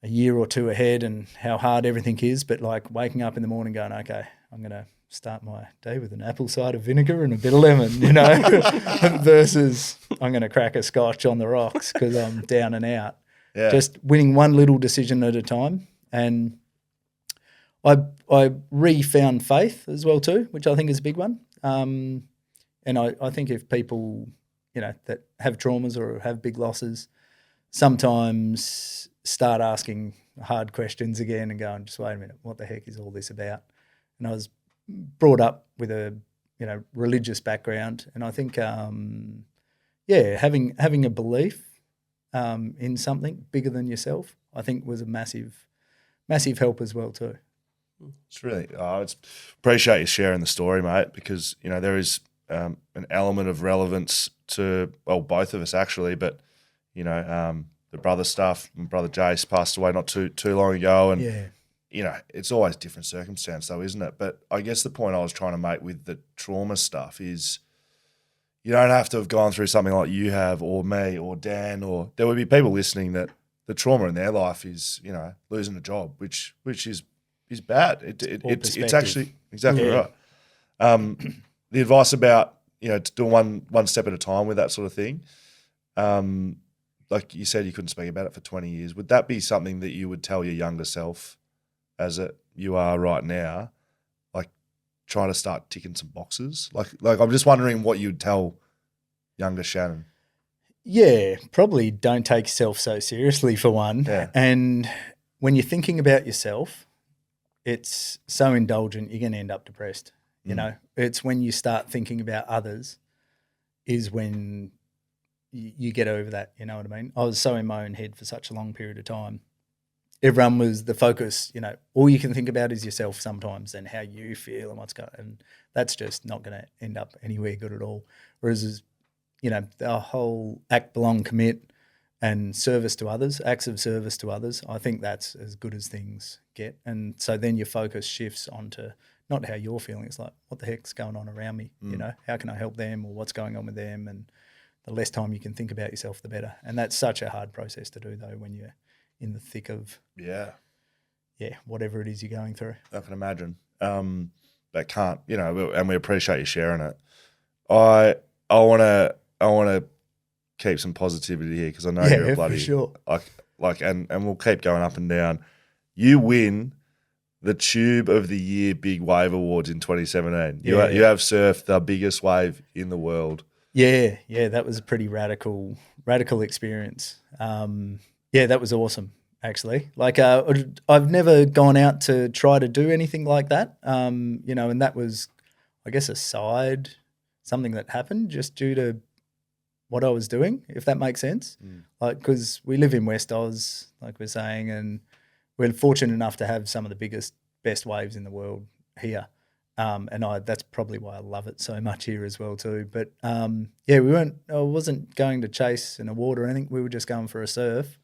a year or two ahead and how hard everything is, but like waking up in the morning going, okay, I'm going to start my day with an apple cider vinegar and a bit of lemon, versus I'm going to crack a scotch on the rocks because I'm down and out. Yeah. Just winning one little decision at a time. And I re-found faith as well too, which I think is a big one. And I think if people, that have traumas or have big losses, sometimes start asking hard questions again and going, just wait a minute, what the heck is all this about? And I was brought up with a, religious background. And I think, having a belief in something bigger than yourself, I think was a massive, massive help as well too. It's really, appreciate you sharing the story, mate, because, there is an element of relevance to, well, both of us actually, but, the brother stuff, my brother Jace passed away not too long ago, and it's always different circumstance though, isn't it? But I guess the point I was trying to make with the trauma stuff is you don't have to have gone through something like you have, or me, or Dan, or there would be people listening that the trauma in their life is, losing a job, which is bad. It's actually exactly right. The advice about, doing one step at a time with that sort of thing, like you said, you couldn't speak about it for 20 years. Would that be something that you would tell your younger self as you are right now? Like try to start ticking some boxes? Like I'm just wondering what you'd tell younger Shannon. Yeah, probably don't take yourself so seriously for one. Yeah. And when you're thinking about yourself, it's so indulgent, you're going to end up depressed. You know, it's when you start thinking about others is when you get over that, you know what I mean? I was so in my own head for such a long period of time. Everyone was the focus, you know, all you can think about is yourself sometimes and how you feel and what's going on. And that's just not going to end up anywhere good at all. Whereas, you know, the whole act, belong, commit and service to others, acts of service to others, I think that's as good as things get. And so then your focus shifts onto not how you're feeling. It's like, what the heck's going on around me? You know, how can I help them or what's going on with them? And the less time you can think about yourself, the better. And that's such a hard process to do, though, when you're in the thick of, whatever it is you're going through. I can imagine. But can't, you know, and we appreciate you sharing it. I want to keep some positivity here because I know you're a bloody, for sure. like, and we'll keep going up and down. You win the Tube of the Year Big Wave Awards in 2017. You have surfed the biggest wave in the world. Yeah, that was a pretty radical experience. That was awesome, actually. Like, I've never gone out to try to do anything like that, you know, and that was, I guess, something that happened just due to what I was doing, if that makes sense. Like, because we live in West Oz, like we're saying, and we're fortunate enough to have some of the best waves in the world here. And that's probably why I love it so much here as well too. But I wasn't going to chase an award or anything. We were just going for a surf.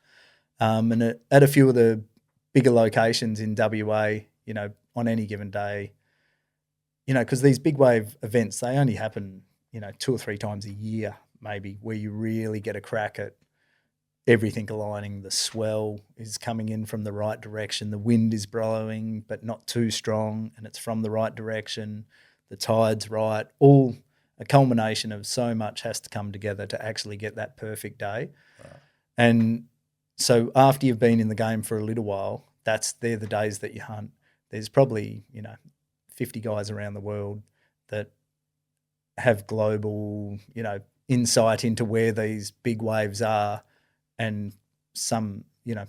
And at a few of the bigger locations in WA, you know, on any given day, you know, because these big wave events, they only happen, you know, 2 or 3 times a year maybe, where you really get a crack at everything aligning. The swell is coming in from the right direction. The wind is blowing, but not too strong, and it's from the right direction. The tide's right. All a culmination of so much has to come together to actually get that perfect day. Right. And so after you've been in the game for a little while, they're the days that you hunt. There's probably, you know, 50 guys around the world that have global, you know, insight into where these big waves are. And some, you know,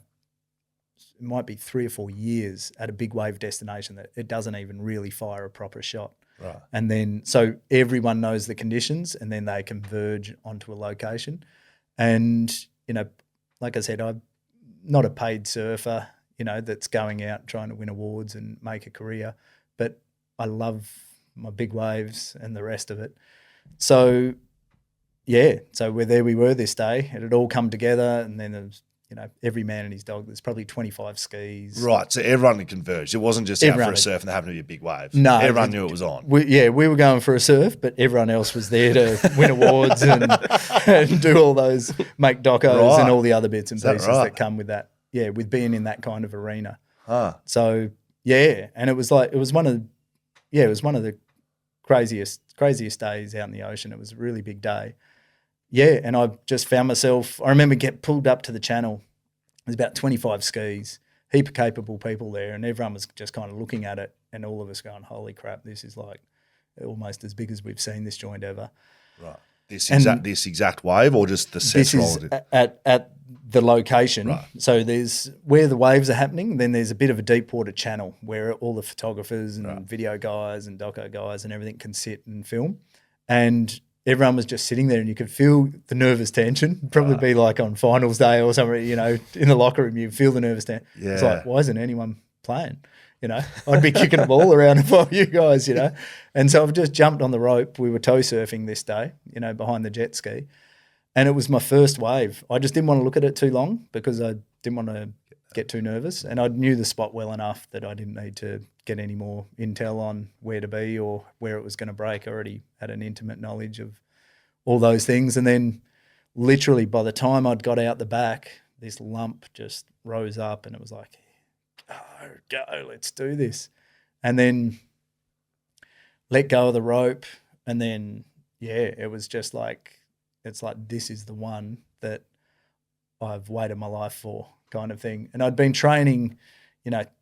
it might be 3 or 4 years at a big wave destination that it doesn't even really fire a proper shot. Right. And then, so everyone knows the conditions and then they converge onto a location. And, you know, like I said, I'm not a paid surfer, you know, that's going out trying to win awards and make a career, but I love my big waves and the rest of it. So, so we were this day. It had all come together, and then there was, you know, every man and his dog. There's probably 25 skis. Right, so everyone had converged. It wasn't just out for a surf and there happened to be a big wave. No. Everyone knew it was on. We were going for a surf, but everyone else was there to win awards and do all those, make docos and all the other bits and pieces that come with that. Yeah, with being in that kind of arena. Huh. So, and it was one of the craziest days out in the ocean. It was a really big day. Yeah, and I just found myself, I remember get pulled up to the channel. There's about 25 skis, heap of capable people there, and everyone was just kind of looking at it, and all of us going, holy crap, this is like almost as big as we've seen this joint ever. Right. This exact wave or just the set? This is at the location. Right. So there's where the waves are happening, then there's a bit of a deep water channel where all the photographers and video guys and doco guys and everything can sit and film. And everyone was just sitting there and you could feel the nervous tension. Probably be like on finals day or something, you know, in the locker room, you feel the nervous tension. Yeah. It's like, why isn't anyone playing? You know, I'd be kicking a ball around if I were you guys, you know. And so I've just jumped on the rope. We were tow surfing this day, you know, behind the jet ski. And it was my first wave. I just didn't want to look at it too long because I didn't want to get too nervous. And I knew the spot well enough that I didn't need to get any more intel on where to be or where it was going to break. I already had an intimate knowledge of all those things. And then literally by the time I'd got out the back, this lump just rose up and it was like, go, let's do this. And then let go of the rope. And then, it was just like, it's like, this is the one that I've waited my life for kind of thing. And I'd been training,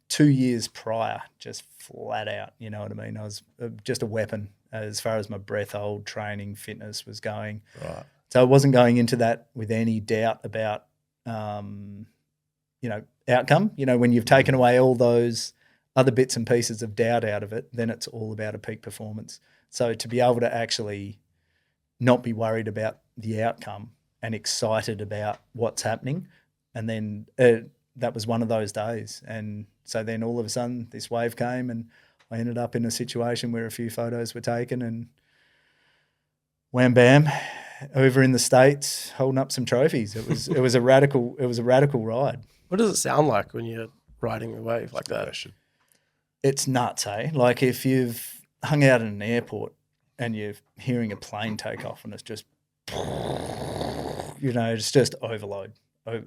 2 years prior, just flat out, you know what I mean? I was just a weapon as far as my breath hold, training, fitness was going. Right. So I wasn't going into that with any doubt about, outcome. When you've taken away all those other bits and pieces of doubt out of it, then it's all about a peak performance. So to be able to actually not be worried about the outcome and excited about what's happening, and then that was one of those days. And so then all of a sudden this wave came and I ended up in a situation where a few photos were taken and wham bam, over in the States holding up some trophies. It was a radical ride. What does it sound like when you're riding a wave like that? It's nuts, eh? Like if you've hung out in an airport and you're hearing a plane take off and it's just, it's just overload,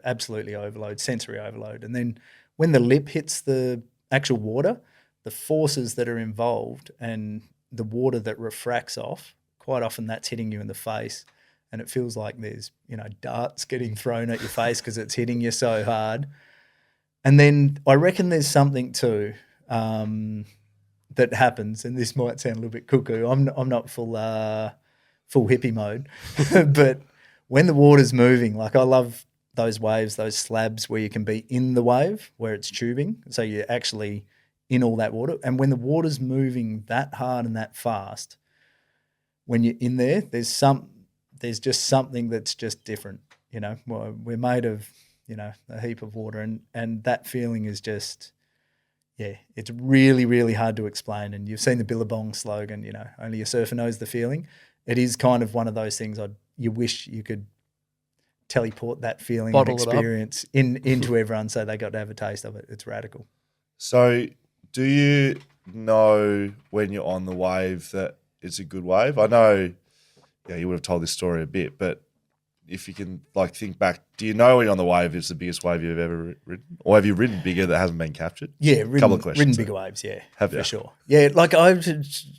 absolutely overload, sensory overload. And then when the lip hits the actual water, the forces that are involved and the water that refracts off, quite often that's hitting you in the face. And it feels like there's, darts getting thrown at your face because it's hitting you so hard. And then I reckon there's something too that happens, and this might sound a little bit cuckoo. I'm not full hippie mode, but when the water's moving, like I love those waves, those slabs where you can be in the wave where it's tubing, so you're actually in all that water. And when the water's moving that hard and that fast, when you're in there, there's just something that's just different. We're made of, a heap of water, and that feeling is just, it's really, really hard to explain. And you've seen the Billabong slogan, only a surfer knows the feeling. It is kind of one of those things you wish you could teleport that feeling Bottle and experience into everyone so they got to have a taste of it. It's radical. So do you know when you're on the wave that it's a good wave? I know you would have told this story a bit, but if you can think back, do you know when you're on the wave it's the biggest wave you've ever ridden? Or have you ridden bigger that hasn't been captured? Yeah, couple of questions. Ridden bigger waves, for sure. Yeah,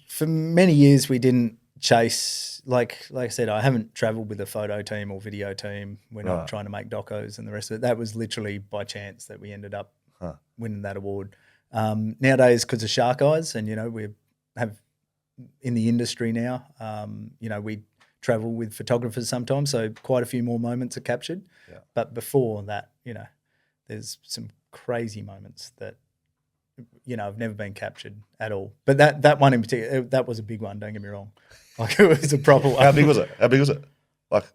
for many years we didn't chase, like I said, I haven't travelled with a photo team or video team. We're not trying to make docos and the rest of it. That was literally by chance that we ended up winning that award. Nowadays, because of Shark Eyes, and we have in the industry now, we travel with photographers sometimes, so quite a few more moments are captured. Yeah. But before that, there's some crazy moments that have never been captured at all. But that one in particular, that was a big one. Don't get me wrong. Like it was a proper one. How big was it? Like,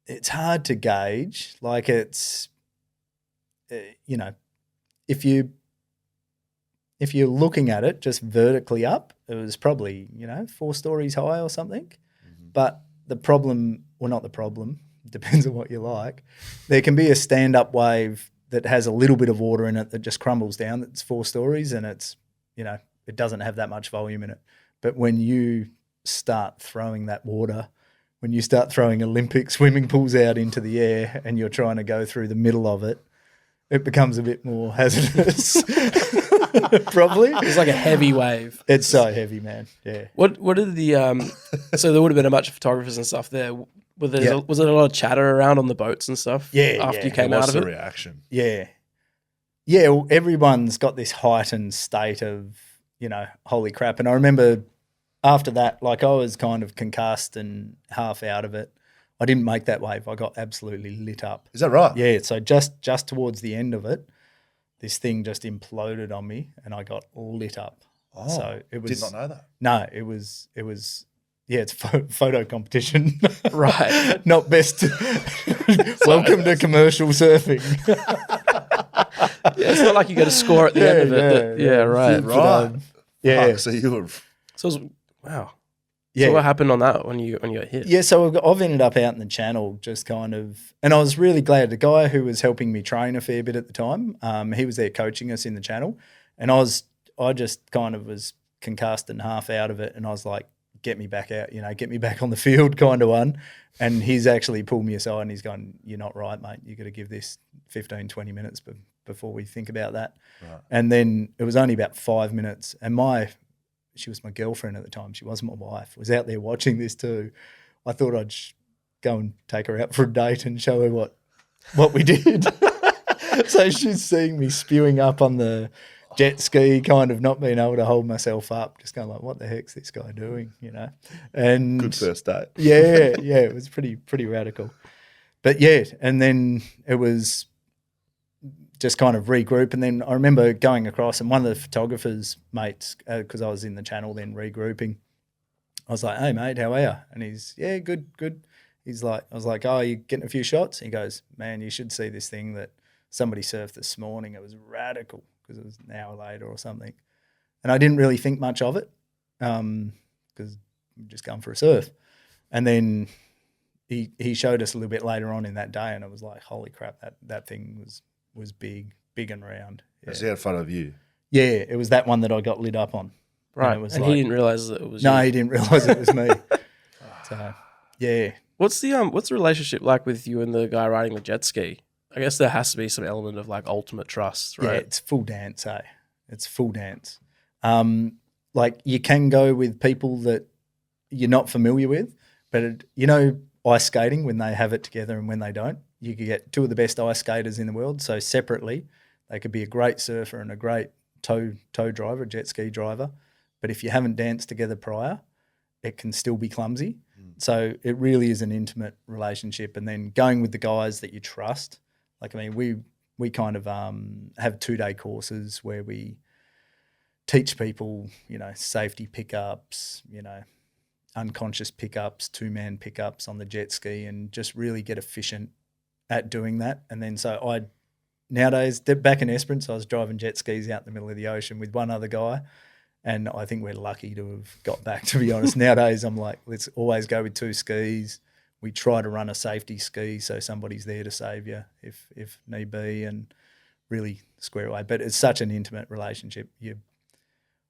it's hard to gauge. Like it's, if you're looking at it just vertically up, it was probably 4 stories high or something. Mm-hmm. But the problem, well, not the problem, depends on what you like. There can be a stand-up wave that has a little bit of water in it that just crumbles down. That's 4 stories, and it's it doesn't have that much volume in it. But when you start throwing that water, when you start throwing Olympic swimming pools out into the air and you're trying to go through the middle of it, it becomes a bit more hazardous. Probably. It's like a heavy wave. It's so heavy, man. Yeah. What are the so there would have been a bunch of photographers and stuff there. Was there a lot of chatter around on the boats and stuff? Yeah. After you came out of it? What's the reaction? Yeah. Yeah, well, everyone's got this heightened state of, holy crap. And I remember after that, like I was kind of concussed and half out of it. I didn't make that wave. I got absolutely lit up. Is that right? Yeah. So just towards the end of it, this thing just imploded on me and I got lit up. Oh, so it was, did not know that. No, it was, it's photo competition. Right. Not best. Welcome to commercial surfing. It's not like you got a score at the end of it. Right. Right. Yeah. Fuck, so you were... So it was, wow. Yeah. So what happened on that when you got hit? Yeah, so I've ended up out in the channel just kind of, and I was really glad. The guy who was helping me train a fair bit at the time, he was there coaching us in the channel, and I just kind of was concussed and half out of it, and I was like, get me back out, get me back on the field kind of one. And he's actually pulled me aside and he's gone, you're not right, mate. You got to give this 15, 20 minutes before we think about that. Right. And then it was only about 5 minutes, and she was my girlfriend at the time. She wasn't my wife. Was out there watching this too. I thought I'd go and take her out for a date and show her what what we did. So she's seeing me spewing up on the jet ski, kind of not being able to hold myself up, just going like, what the heck's this guy doing, And Good first date. yeah, it was pretty radical. But yeah, and then it was just kind of regroup. And then I remember going across, and one of the photographer's mates, because I was in the channel then regrouping, I was like, hey, mate, how are you? And he's, yeah, good. He's like, I was like, oh, you getting a few shots? He goes, man, you should see this thing that somebody surfed this morning. It was radical because it was an hour later or something. And I didn't really think much of it because I'm just going for a surf. And then he showed us a little bit later on in that day, and it was like, holy crap, that thing was big and round. Yeah. Is he had a photo of you? Yeah, it was that one that I got lit up on. Right, and, he didn't realise that it was you. No, he didn't realise it was me. So, yeah. What's the relationship like with you and the guy riding the jet ski? I guess there has to be some element of like ultimate trust, right? Yeah, it's full dance, eh? It's full dance. Like you can go with people that you're not familiar with, but ice skating, when they have it together and when they don't, you could get two of the best ice skaters in the world. So separately, they could be a great surfer and a great tow driver, a jet ski driver. But if you haven't danced together prior, it can still be clumsy. So it really is an intimate relationship. And then going with the guys that you trust. Like, I mean, we kind of have 2-day courses where we teach people, safety pickups, unconscious pickups, 2-man pickups on the jet ski, and just really get efficient at doing that. And then nowadays, back in Esperance, I was driving jet skis out in the middle of the ocean with one other guy. And I think we're lucky to have got back, to be honest. Nowadays, I'm like, let's always go with 2 skis. We try to run a safety ski so somebody's there to save you if need be, and really square away. But it's such an intimate relationship.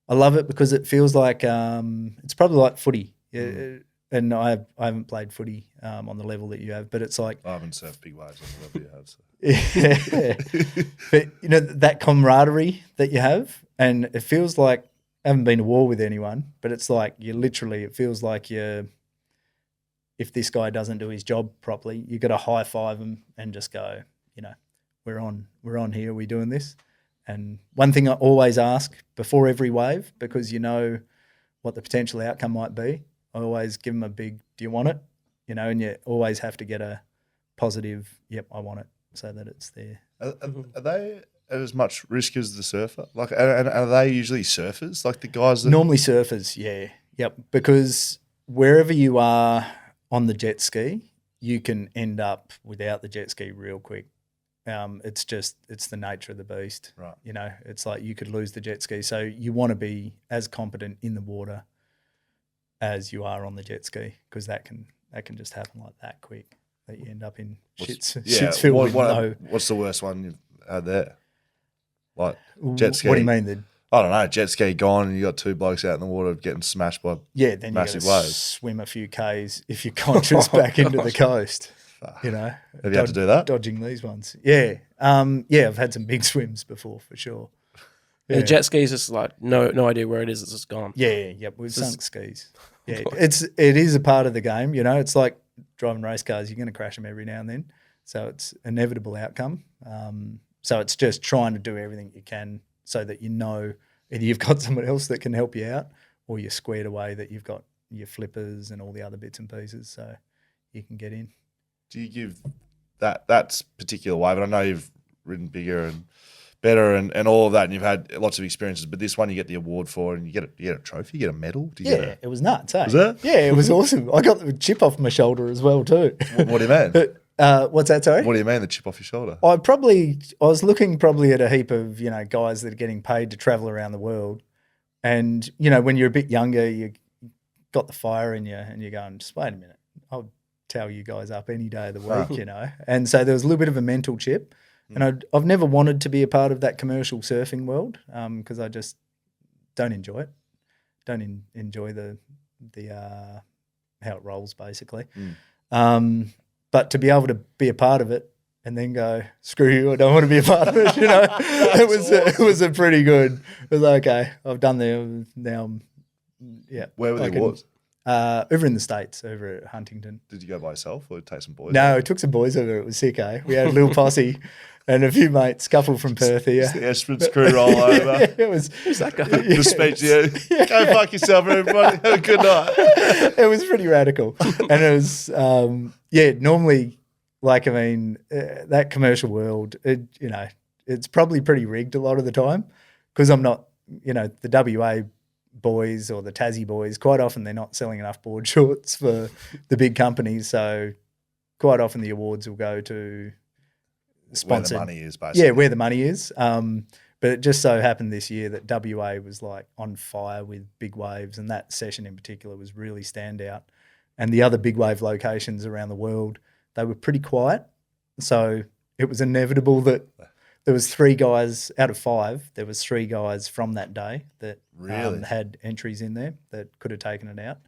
I love it because it feels like it's probably like footy. Yeah, and I haven't played footy on the level that you have, but it's like I haven't surfed big waves on the level you have. So. Yeah. But that camaraderie that you have, and it feels like I haven't been to war with anyone, but it's like it feels like if this guy doesn't do his job properly, you got to high five him and just go, we're on here, we're doing this. And one thing I always ask before every wave, because you know what the potential outcome might be, I always give them a big, do you want it? And you always have to get a positive, yep, I want it, so that it's there. Are they as much risk as the surfer? Like, and are they usually surfers? Like the guys that normally surfers, yeah, yep. Because wherever you are on the jet ski, you can end up without the jet ski real quick. It's the nature of the beast, right? It's like you could lose the jet ski. So you want to be as competent in the water as you are on the jet ski, because that can just happen like that quick that you end up in shits filled with low. What's the worst one you've had there? Like jet ski. What do you mean? I don't know. Jet ski gone, and you got 2 blokes out in the water getting smashed by then massive you got to waves. swim a few k's if you're conscious back into the coast. Have you had to do that? Dodging these ones, yeah. I've had some big swims before for sure. Yeah. The jet ski is just like no idea where it is. It's just gone. Yeah. We've sunk skis. Yeah, it is a part of the game. It's like driving race cars. You're going to crash them every now and then, so it's an inevitable outcome. So it's just trying to do everything you can so that either you've got someone else that can help you out, or you're squared away that you've got your flippers and all the other bits and pieces so you can get in. Do you give that particular wave? And I know you've ridden bigger and better and all of that, and you've had lots of experiences, but this one you get the award for, and you get a trophy, you get a medal. It was nuts. Eh? Was it? Yeah, it was awesome. I got the chip off my shoulder as well too. What do you mean? What's that, sorry? What do you mean, the chip off your shoulder? I was looking at a heap of, guys that are getting paid to travel around the world. And, when you're a bit younger, you got the fire in you and you're going, just wait a minute, I'll towel you guys up any day of the week, And so there was a little bit of a mental chip. And I've never wanted to be a part of that commercial surfing world because I just don't enjoy it. Don't enjoy the how it rolls, basically. But to be able to be a part of it and then go, screw you, I don't want to be a part of it, it was a pretty good. It was like, okay, I've done there now. Yeah. Where were the awards? Over in the States, over at Huntington. Did you go by yourself or take some boys? No, I took some boys over. It was sick, eh? We had a little posse and a few mates, couple from Perth here. It's the Esperance crew roll over. Yeah, it was. Who's that guy? The speech to you. Go fuck yourself, everybody. Have a good night. It was pretty radical. And it was, normally, like, I mean, that commercial world, it's probably pretty rigged a lot of the time because I'm not, the WA boys or the Tassie boys, quite often they're not selling enough board shorts for the big companies. So quite often the awards will go to sponsored. Where the money is, basically. Yeah, where the money is. But it just so happened this year that WA was like on fire with big waves, and that session in particular was really standout. And the other big wave locations around the world, they were pretty quiet. So it was inevitable that there was 3 guys out of 5. There was 3 guys from that day that Really? had entries in there that could have taken it out.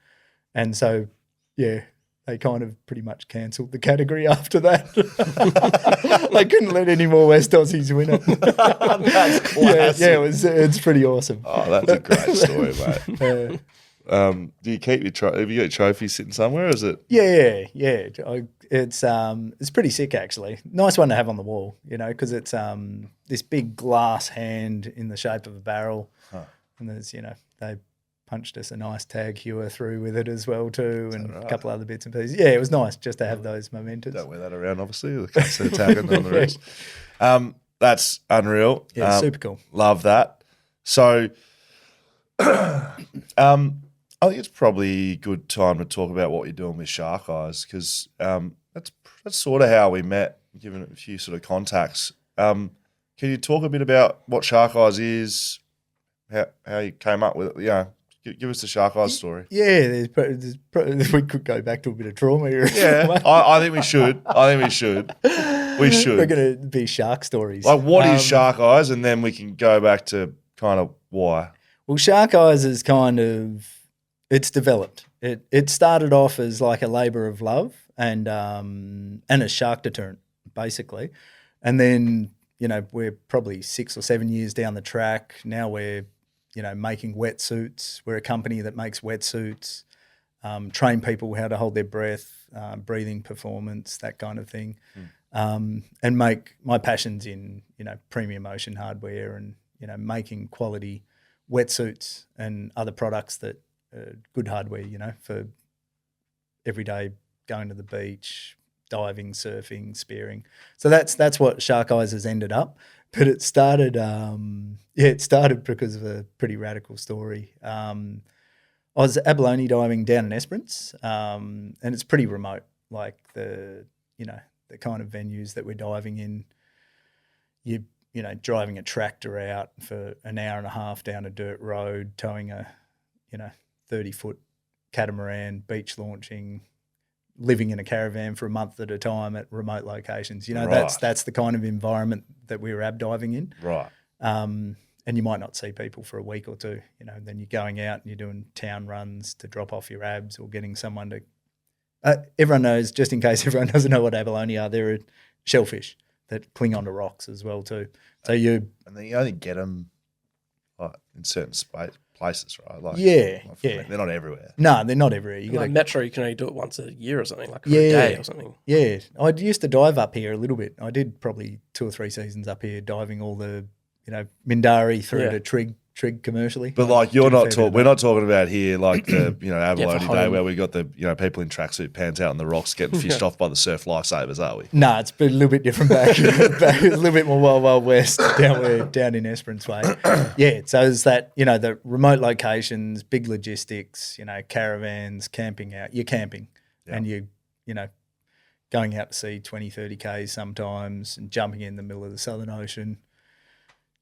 And so, yeah, they kind of pretty much cancelled the category after that. They couldn't let any more West Aussies win it. That's classic. It's pretty awesome. Oh, that's a great story, mate. Do you keep your have you got your trophy sitting somewhere? Or is it? Yeah. It's pretty sick actually. Nice one to have on the wall, because it's this big glass hand in the shape of a barrel, and there's they punched us a nice tag hewer through with it as well too, and a couple other bits and pieces. Yeah, it was nice just to have those mementos. Don't wear that around, obviously. The case of tag on the rest. That's unreal. Yeah, super cool. Love that. So, I think it's probably a good time to talk about what you're doing with Shark Eyes because that's sort of how we met, given a few sort of contacts. Can you talk a bit about what Shark Eyes is, how you came up with it? Yeah, give us the Shark Eyes story. Yeah, we could go back to a bit of trauma here. Yeah, I think we should. We should. We're going to be shark stories. Like, what is Shark Eyes? And then we can go back to kind of why. Well, Shark Eyes is kind of... It's developed. It started off as like a labour of love and a shark deterrent, basically. And then, we're probably 6 or 7 years down the track. Now we're, making wetsuits. We're a company that makes wetsuits, train people how to hold their breath, breathing performance, that kind of thing. And my passion's in, premium ocean hardware and, making quality wetsuits and other products that good hardware, for everyday going to the beach, diving, surfing, spearing. So that's what Shark Eyes has ended up. But it started, because of a pretty radical story. I was abalone diving down in Esperance, and it's pretty remote, like the kind of venues that we're diving in. Driving a tractor out for an hour and a half down a dirt road, towing a, 30-foot catamaran, beach launching, living in a caravan for a month at a time at remote locations. Right. That's the kind of environment that we were ab diving in. Right. And you might not see people for a week or two. Then you're going out and you're doing town runs to drop off your abs or getting someone to. Everyone knows, just in case everyone doesn't know what abalone are, they're shellfish that cling onto rocks as well too. So and then you only get them like in certain places, right? Like, yeah. They're not everywhere. No, they're not everywhere. Like Metro, you can only do it once a year or something, like for Yeah. a day or something. Yeah, I used to dive up here a little bit. I did probably 2 or 3 seasons up here diving all the, Mindari through to Trig commercially. But like we're not talking about here like the abalone for day home. where we got the people in tracksuit pants out on the rocks getting fished off by the surf lifesavers, are we? No, it's been a little bit different back a little bit more wild west down in Esperance way. Yeah, so it's that, the remote locations, big logistics, caravans, camping out. You're camping and you going out to sea 20, 30 Ks sometimes and jumping in the middle of the Southern Ocean,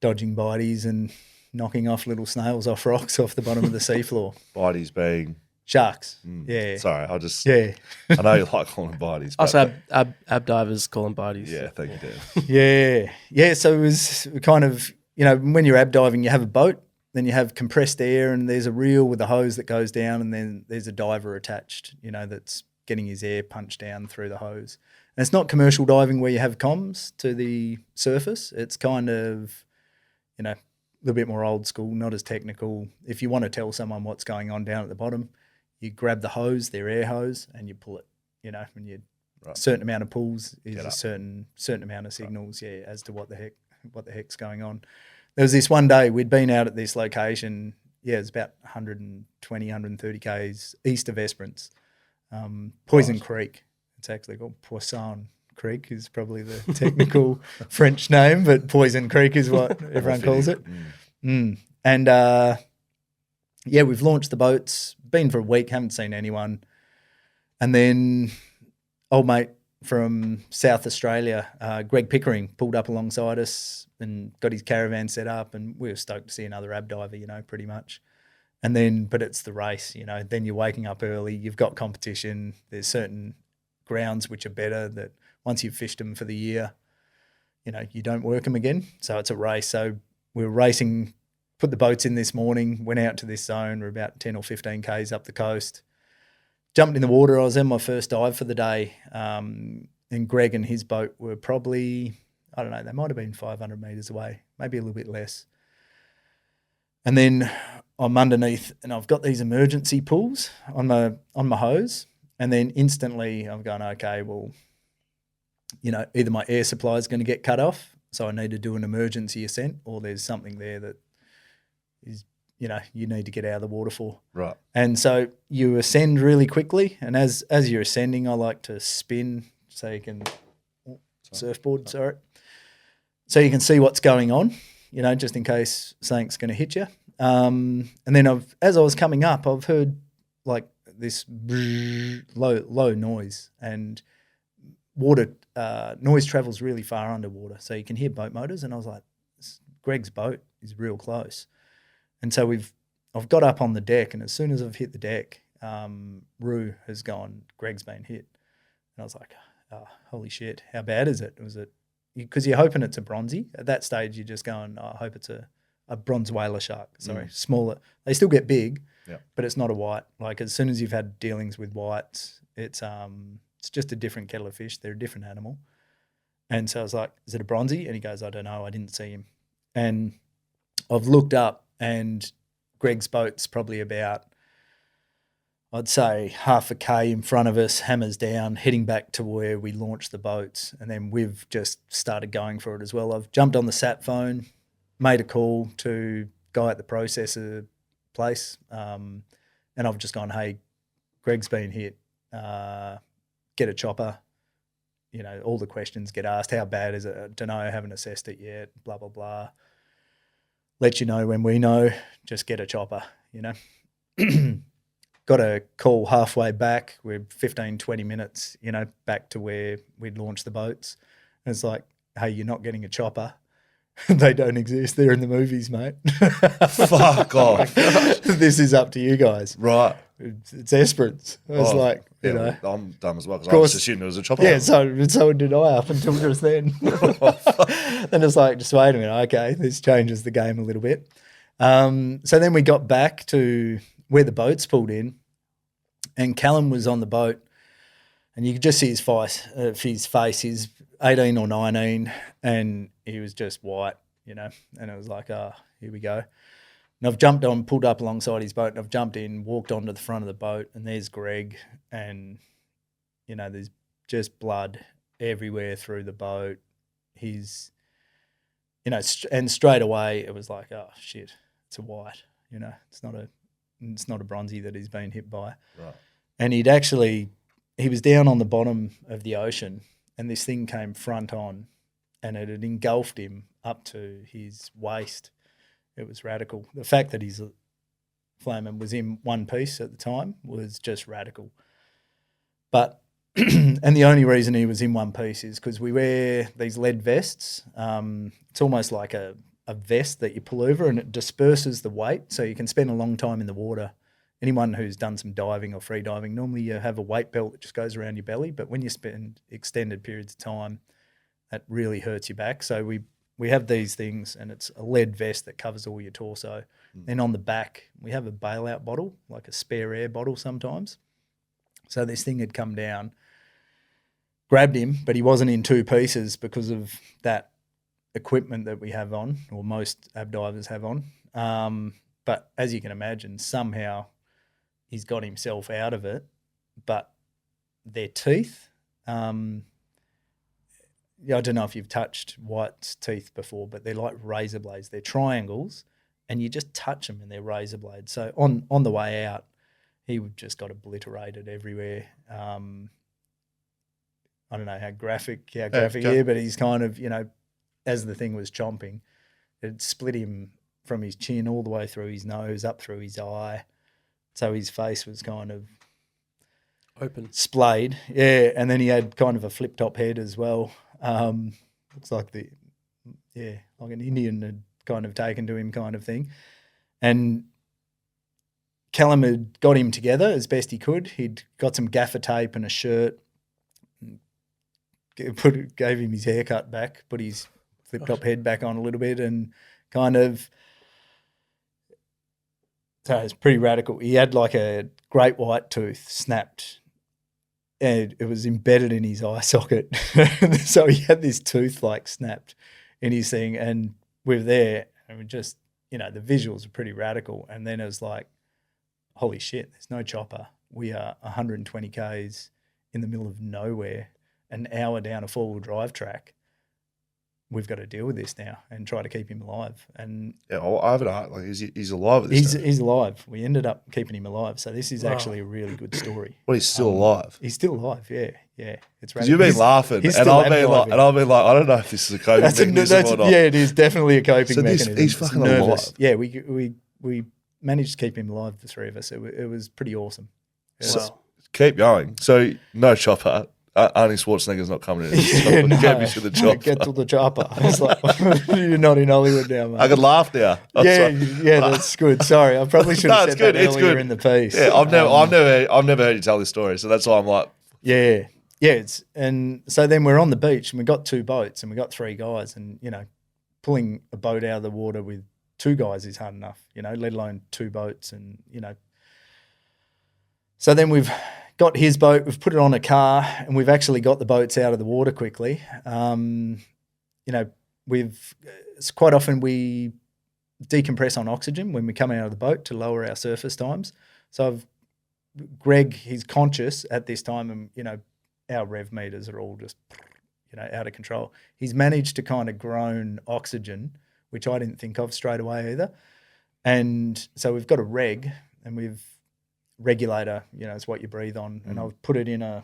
dodging bites and knocking off little snails off rocks off the bottom of the seafloor. Bites being Sharks. Yeah. Sorry, I know you like calling them bites. Also, ab divers call them bodies. Yeah, thank you, Dan. Yeah. So it was kind of, when you're ab diving, you have a boat, then you have compressed air, and there's a reel with a hose that goes down, and then there's a diver attached, that's getting his air punched down through the hose. And it's not commercial diving where you have comms to the surface. It's kind of, a little bit more old school, not as technical. If you want to tell someone what's going on down at the bottom, you grab the hose, their air hose, and you pull it. You know, when you certain amount of pulls is a certain amount of signals, as to what the heck's going on. There was this one day we'd been out at this location. Yeah, it's about 120, 130 k's east of Esperance, Poison Creek. It's actually called Poisson Creek is probably the technical French name, but Poison Creek is what everyone calls it. And we've launched the boats, been for a week, haven't seen anyone. And then old mate from South Australia, Greg Pickering, pulled up alongside us and got his caravan set up, and we were stoked to see another ab diver, you know, pretty much. And then, but it's the race, you know, then you're waking up early, you've got competition, there's certain grounds which are better that once you've fished them for the year, you know, you don't work them again. So it's a race. So we were racing, put the boats in this morning, went out to this zone, we're about 10 or 15 Ks up the coast, jumped in the water. I was in my first dive for the day, and Greg and his boat were probably, I don't know, they might have been 500 metres away, maybe a little bit less. And then I'm underneath and I've got these emergency pulls on my hose, and then instantly I'm going, okay, well, you know, either my air supply is going to get cut off, so I need to do an emergency ascent, or there's something there that is, you know, you need to get out of the water for. Right. And so you ascend really quickly, and as you're ascending, I like to spin so you can surfboard, sorry. So you can see what's going on, you know, just in case something's going to hit you. And then as I was coming up, I've heard like this low noise, and water noise travels really far underwater, so you can hear boat motors. And I was like, Greg's boat is real close. And so I've got up on the deck, and as soon as I've hit the deck, Roo has gone, Greg's been hit. And I was like, oh, holy shit, how bad is it? Was it, because you're hoping it's a bronzy. At that stage, you're just going, oh, I hope it's a bronze whaler shark. Sorry, smaller. They still get big, but it's not a white. Like as soon as you've had dealings with whites, it's just a different kettle of fish. They're a different animal. And so I was like, is it a bronzy? And he goes, I don't know. I didn't see him. And I've looked up, and Greg's boat's probably about, I'd say, half a K in front of us, hammers down, heading back to where we launched the boats. And then we've just started going for it as well. I've jumped on the sat phone, made a call to guy at the processor place, and I've just gone, hey, Greg's been hit. Get a chopper. You know, all the questions get asked. How bad is it? I don't know. I haven't assessed it yet. Blah, blah, blah. Let you know when we know. Just get a chopper, you know. Got a call halfway back. We're 15, 20 minutes, you know, back to where we'd launched the boats. And it's like, hey, you're not getting a chopper. They don't exist. They're in the movies, mate. Fuck off. This is up to you guys. Right. It's Esperance. I was like, you know. I'm dumb as well, because I was assuming it was a chopper. Yeah, so did I up until just then. Then it's like, just wait a minute. Okay, this changes the game a little bit. So then we got back to where the boats pulled in, and Callum was on the boat, and you could just see his face. He's 18 or 19, and he was just white, you know. And it was like, oh, here we go. And I've jumped on, pulled up alongside his boat, and I've jumped in, walked onto the front of the boat, and there's Greg, and, you know, there's just blood everywhere through the boat. He's, you know, and straight away it was like, oh, shit, it's a white, you know. It's not a bronzy that he's been hit by. Right. And he was down on the bottom of the ocean, and this thing came front on, and it had engulfed him up to his waist. It was radical. The fact that his flamen was in one piece at the time was just radical. But, and the only reason he was in one piece is because we wear these lead vests. It's almost like a vest that you pull over, and it disperses the weight, so you can spend a long time in the water. Anyone who's done some diving or free diving, normally you have a weight belt that just goes around your belly, but when you spend extended periods of time, that really hurts your back. So we have these things, and it's a lead vest that covers all your torso. Then on the back, we have a bailout bottle, like a spare air bottle sometimes. So this thing had come down, grabbed him, but he wasn't in two pieces because of that equipment that we have on, or most ab divers have on. But as you can imagine, somehow he's got himself out of it, but their teeth, I don't know if you've touched white's teeth before, but they're like razor blades. They're triangles, and you just touch them and they're razor blades. So on the way out, he just got obliterated everywhere. I don't know how graphic here, but he's kind of, as the thing was chomping, it split him from his chin all the way through his nose, up through his eye. So his face was kind of open, splayed. Yeah, and then he had kind of a flip top head as well. Looks like like an Indian had kind of taken to him kind of thing. And Callum had got him together as best he could. He'd got some gaffer tape and a shirt, gave him his haircut back, put his flip-top head back on a little bit, and kind of, so it's pretty radical. He had like a great white tooth snapped, and it was embedded in his eye socket. So he had this tooth like snapped in his thing, and we were there, and we just, the visuals were pretty radical. And then it was like, holy shit, there's no chopper. We are 120 Ks in the middle of nowhere, an hour down a four-wheel drive track. We've got to deal with this now and try to keep him alive. And yeah, I have it hard. Like he's alive at this time. He's alive. We ended up keeping him alive. So this is actually a really good story. Well, he's still alive. He's still alive. Yeah. It's because you've been laughing, and I've been like, I don't know if this is a coping mechanism or not. Yeah, it is definitely a coping mechanism. He's fucking alive. Yeah, we managed to keep him alive, the three of us. It was pretty awesome. So, keep going. So no chopper. Arnie Schwarzenegger's not coming in. Get me to the chopper. Get to the chopper. I was like, you're not in Hollywood now, mate. I could laugh now. That's good. Sorry, I probably should have said that earlier in the piece. Yeah, I've never heard you tell this story, so that's why I'm like, yeah. And so then we're on the beach, and we got two boats, and we got three guys, and pulling a boat out of the water with two guys is hard enough, let alone two boats, and So then we've got his boat, we've put it on a car, and we've actually got the boats out of the water quickly. It's quite often we decompress on oxygen when we come out of the boat to lower our surface times. So Greg, he's conscious at this time, and our rev meters are all just out of control. He's managed to kind of groan oxygen, which I didn't think of straight away either. And so we've got a reg, and we've regulator, it's what you breathe on, and I've put it in a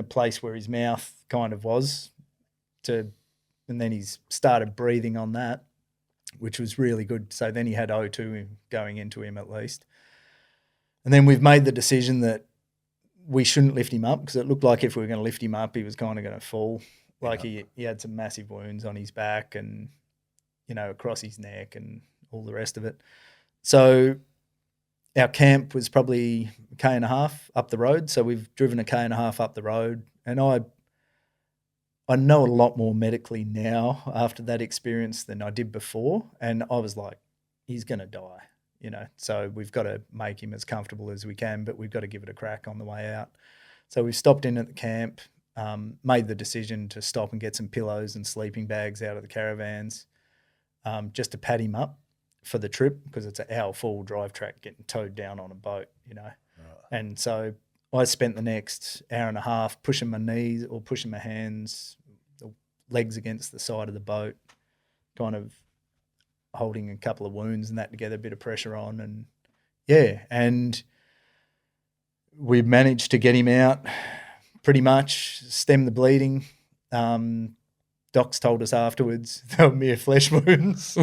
place where his mouth kind of was, and then he's started breathing on that, which was really good. So then he had O2 going into him at least. And then we've made the decision that we shouldn't lift him up, because it looked like if we were going to lift him up, he was kind of going to fall. Like he had some massive wounds on his back and, across his neck and all the rest of it. So our camp was probably 1.5 km up the road. So we've driven 1.5 km up the road. And I know a lot more medically now after that experience than I did before. And I was like, he's going to die, So we've got to make him as comfortable as we can, but we've got to give it a crack on the way out. So we stopped in at the camp, made the decision to stop and get some pillows and sleeping bags out of the caravans, just to pad him up for the trip, because it's an hour full drive track getting towed down on a boat, Right. And so I spent the next 1.5 hours pushing my knees or pushing my hands, the legs against the side of the boat, kind of holding a couple of wounds and that together, a bit of pressure on, and we managed to get him out pretty much, stem the bleeding. Docs told us afterwards they were mere flesh wounds.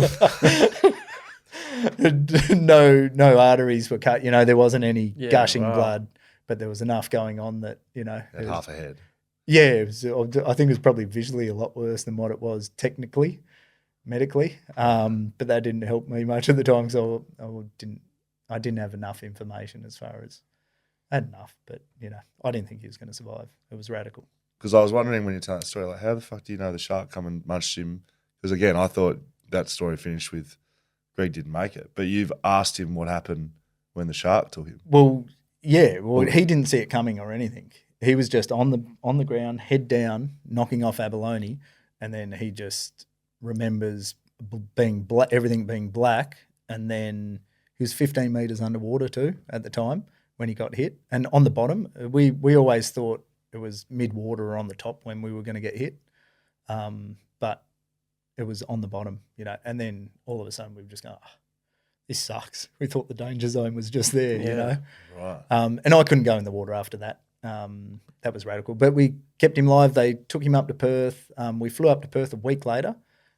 No arteries were cut. There wasn't any gushing blood, but there was enough going on that had half a head. Yeah, I think it was probably visually a lot worse than what it was technically, medically. But that didn't help me much at the time, because I didn't have enough information as far as I had enough, but I didn't think he was going to survive. It was radical. Because I was wondering when you tell that story, like, how the fuck do you know the shark come and munched him? Because again, I thought that story finished with Greg didn't make it, but you've asked him what happened when the shark took him. Well, yeah, he didn't see it coming or anything. He was just on the ground, head down, knocking off abalone, and then he just remembers everything being black, and then He was 15 metres underwater too at the time when he got hit. And on the bottom, we always thought it was mid-water or on the top when we were going to get hit. But it was on the bottom, you know. And then all of a sudden we were just going, oh, this sucks. We thought the danger zone was just there, you know. Right. And I couldn't go in the water after that. That was radical. But we kept him live. They took him up to Perth. We flew up to Perth a week later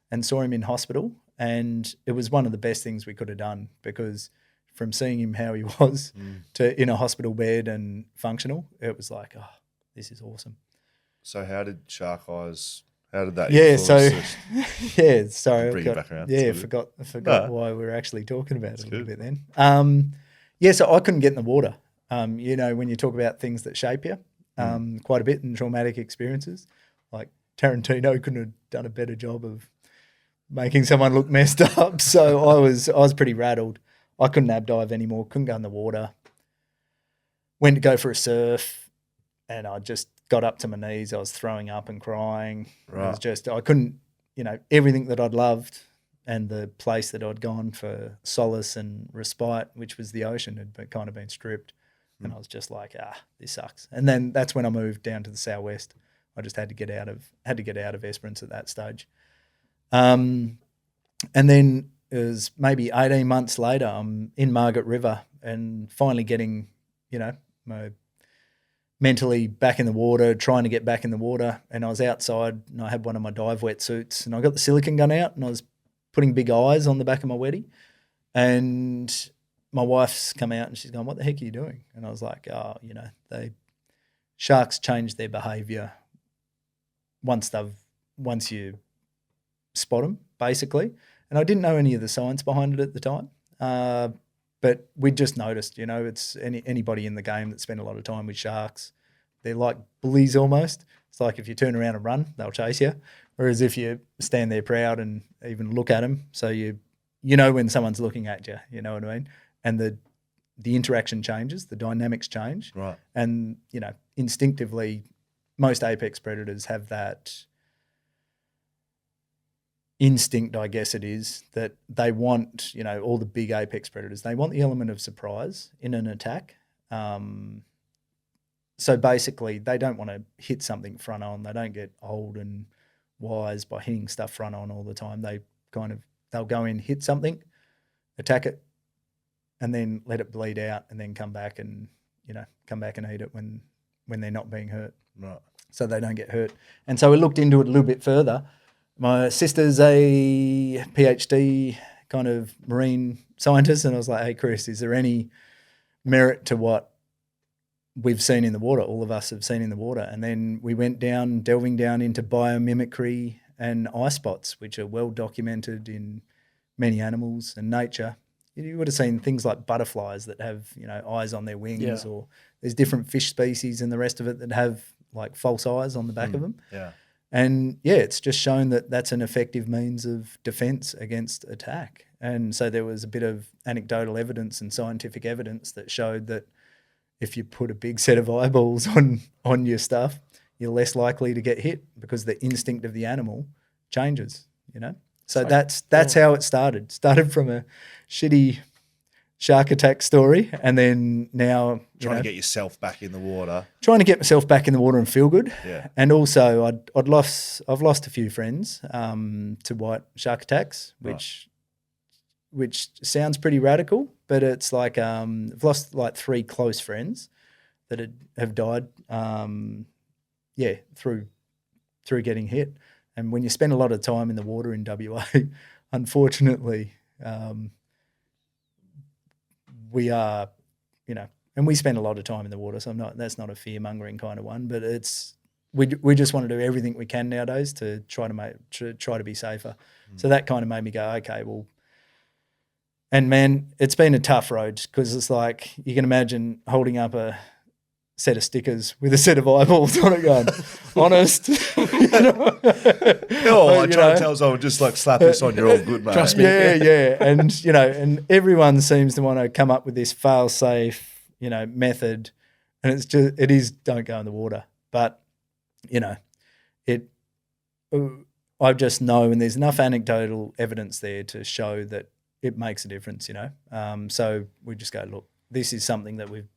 and saw him in hospital. And it was one of the best things we could have done, because from seeing him how he was to in a hospital bed and functional, it was like, oh, this is awesome. So how did Shark Eyes, how did that sorry. bring you back around? Yeah, I forgot why we were actually talking about it a little bit then. So I couldn't get in the water. You know, when you talk about things that shape you quite a bit and traumatic experiences, like Tarantino couldn't have done a better job of making someone look messed up. So I was pretty rattled. I couldn't ab dive anymore, couldn't go in the water. Went to go for a surf and I just got up to my knees. I was throwing up and crying. Right. It was just, I couldn't, you know, everything that I'd loved and the place that I'd gone for solace and respite, which was the ocean, had kind of been stripped. And I was just like, this sucks. And then that's when I moved down to the southwest. I just had to get out of Esperance at that stage. And then it was maybe 18 months later, I'm in Margaret River and finally getting, you know, my mentally back in the water, trying to get back in the water. And I was outside and I had one of my dive wetsuits and I got the silicone gun out and I was putting big eyes on the back of my wetty. And my wife's come out and she's gone, what the heck are you doing? And I was like, oh, you know, sharks change their behaviour once you spot them, basically. And I didn't know any of the science behind it at the time. But we just noticed, you know, it's anybody in the game that spent a lot of time with sharks, they're like bullies almost. It's like if you turn around and run, they'll chase you. Whereas if you stand there proud and even look at them, so you know when someone's looking at you, you know what I mean? And the interaction changes, the dynamics change. Right. And, you know, instinctively, most apex predators have that instinct, I guess it is, that they want, you know, all the big apex predators, they want the element of surprise in an attack. So basically they don't want to hit something front on. They don't get old and wise by hitting stuff front on all the time. They'll go in, hit something, attack it, and then let it bleed out and then come back and eat it when they're not being hurt. Right. So they don't get hurt. And so we looked into it a little bit further. My sister's a PhD kind of marine scientist, and I was like, hey, Chris, is there any merit to what we've seen in the water, all of us have seen in the water? And then we went delving down into biomimicry and eye spots, which are well documented in many animals and nature. You would have seen things like butterflies that have, you know, eyes on their wings, or there's different fish species and the rest of it that have like false eyes on the back of them. Yeah. And it's just shown that that's an effective means of defense against attack. And so there was a bit of anecdotal evidence and scientific evidence that showed that if you put a big set of eyeballs on your stuff, you're less likely to get hit because the instinct of the animal changes, you know? So that's how it started. Started from a shitty shark attack story, and then now Trying to get yourself back in the water. Trying to get myself back in the water and feel good. Yeah. And also I've lost a few friends to white shark attacks, which sounds pretty radical, but it's like I've lost like 3 close friends that have died through getting hit. And when you spend a lot of time in the water in WA, unfortunately, we are, you know, and we spend a lot of time in the water, so that's not a fear-mongering kind of one, but it's we just want to do everything we can nowadays to try to be safer. So that kind of made me go, okay, well, and man, it's been a tough road, because it's like you can imagine holding up a set of stickers with a set of eyeballs on it going, honest. I try to tell someone, just like slap this on, you're all good, mate. Trust me. Yeah. And, you know, and everyone seems to want to come up with this fail-safe, you know, method. And it is don't go in the water. But, you know, I just know, and there's enough anecdotal evidence there to show that it makes a difference, you know. So we just go, look, this is something that we've,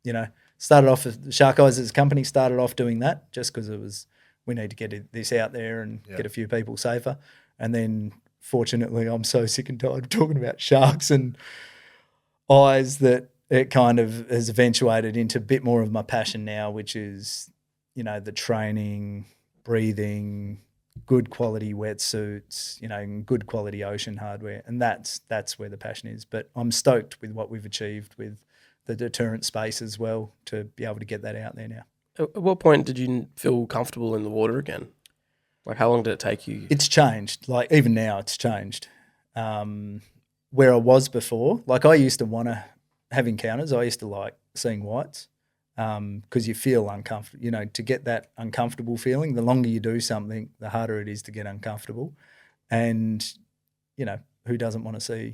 you know, started off as Shark Eyes as a company started off doing that just because it was, we need to get this out there and get a few people safer. And then fortunately I'm so sick and tired of talking about sharks and eyes that it kind of has eventuated into a bit more of my passion now, which is, you know, the training, breathing, good quality wetsuits, you know, and good quality ocean hardware. And that's where the passion is. But I'm stoked with what we've achieved with the deterrent space as well to be able to get that out there now. At what point did you feel comfortable in the water again? Like, how long did it take you? It's changed. Like, even now it's changed. Where I was before, like I used to want to have encounters. I used to like seeing whites because you feel uncomfortable. You know, to get that uncomfortable feeling, the longer you do something, the harder it is to get uncomfortable. And, you know, who doesn't want to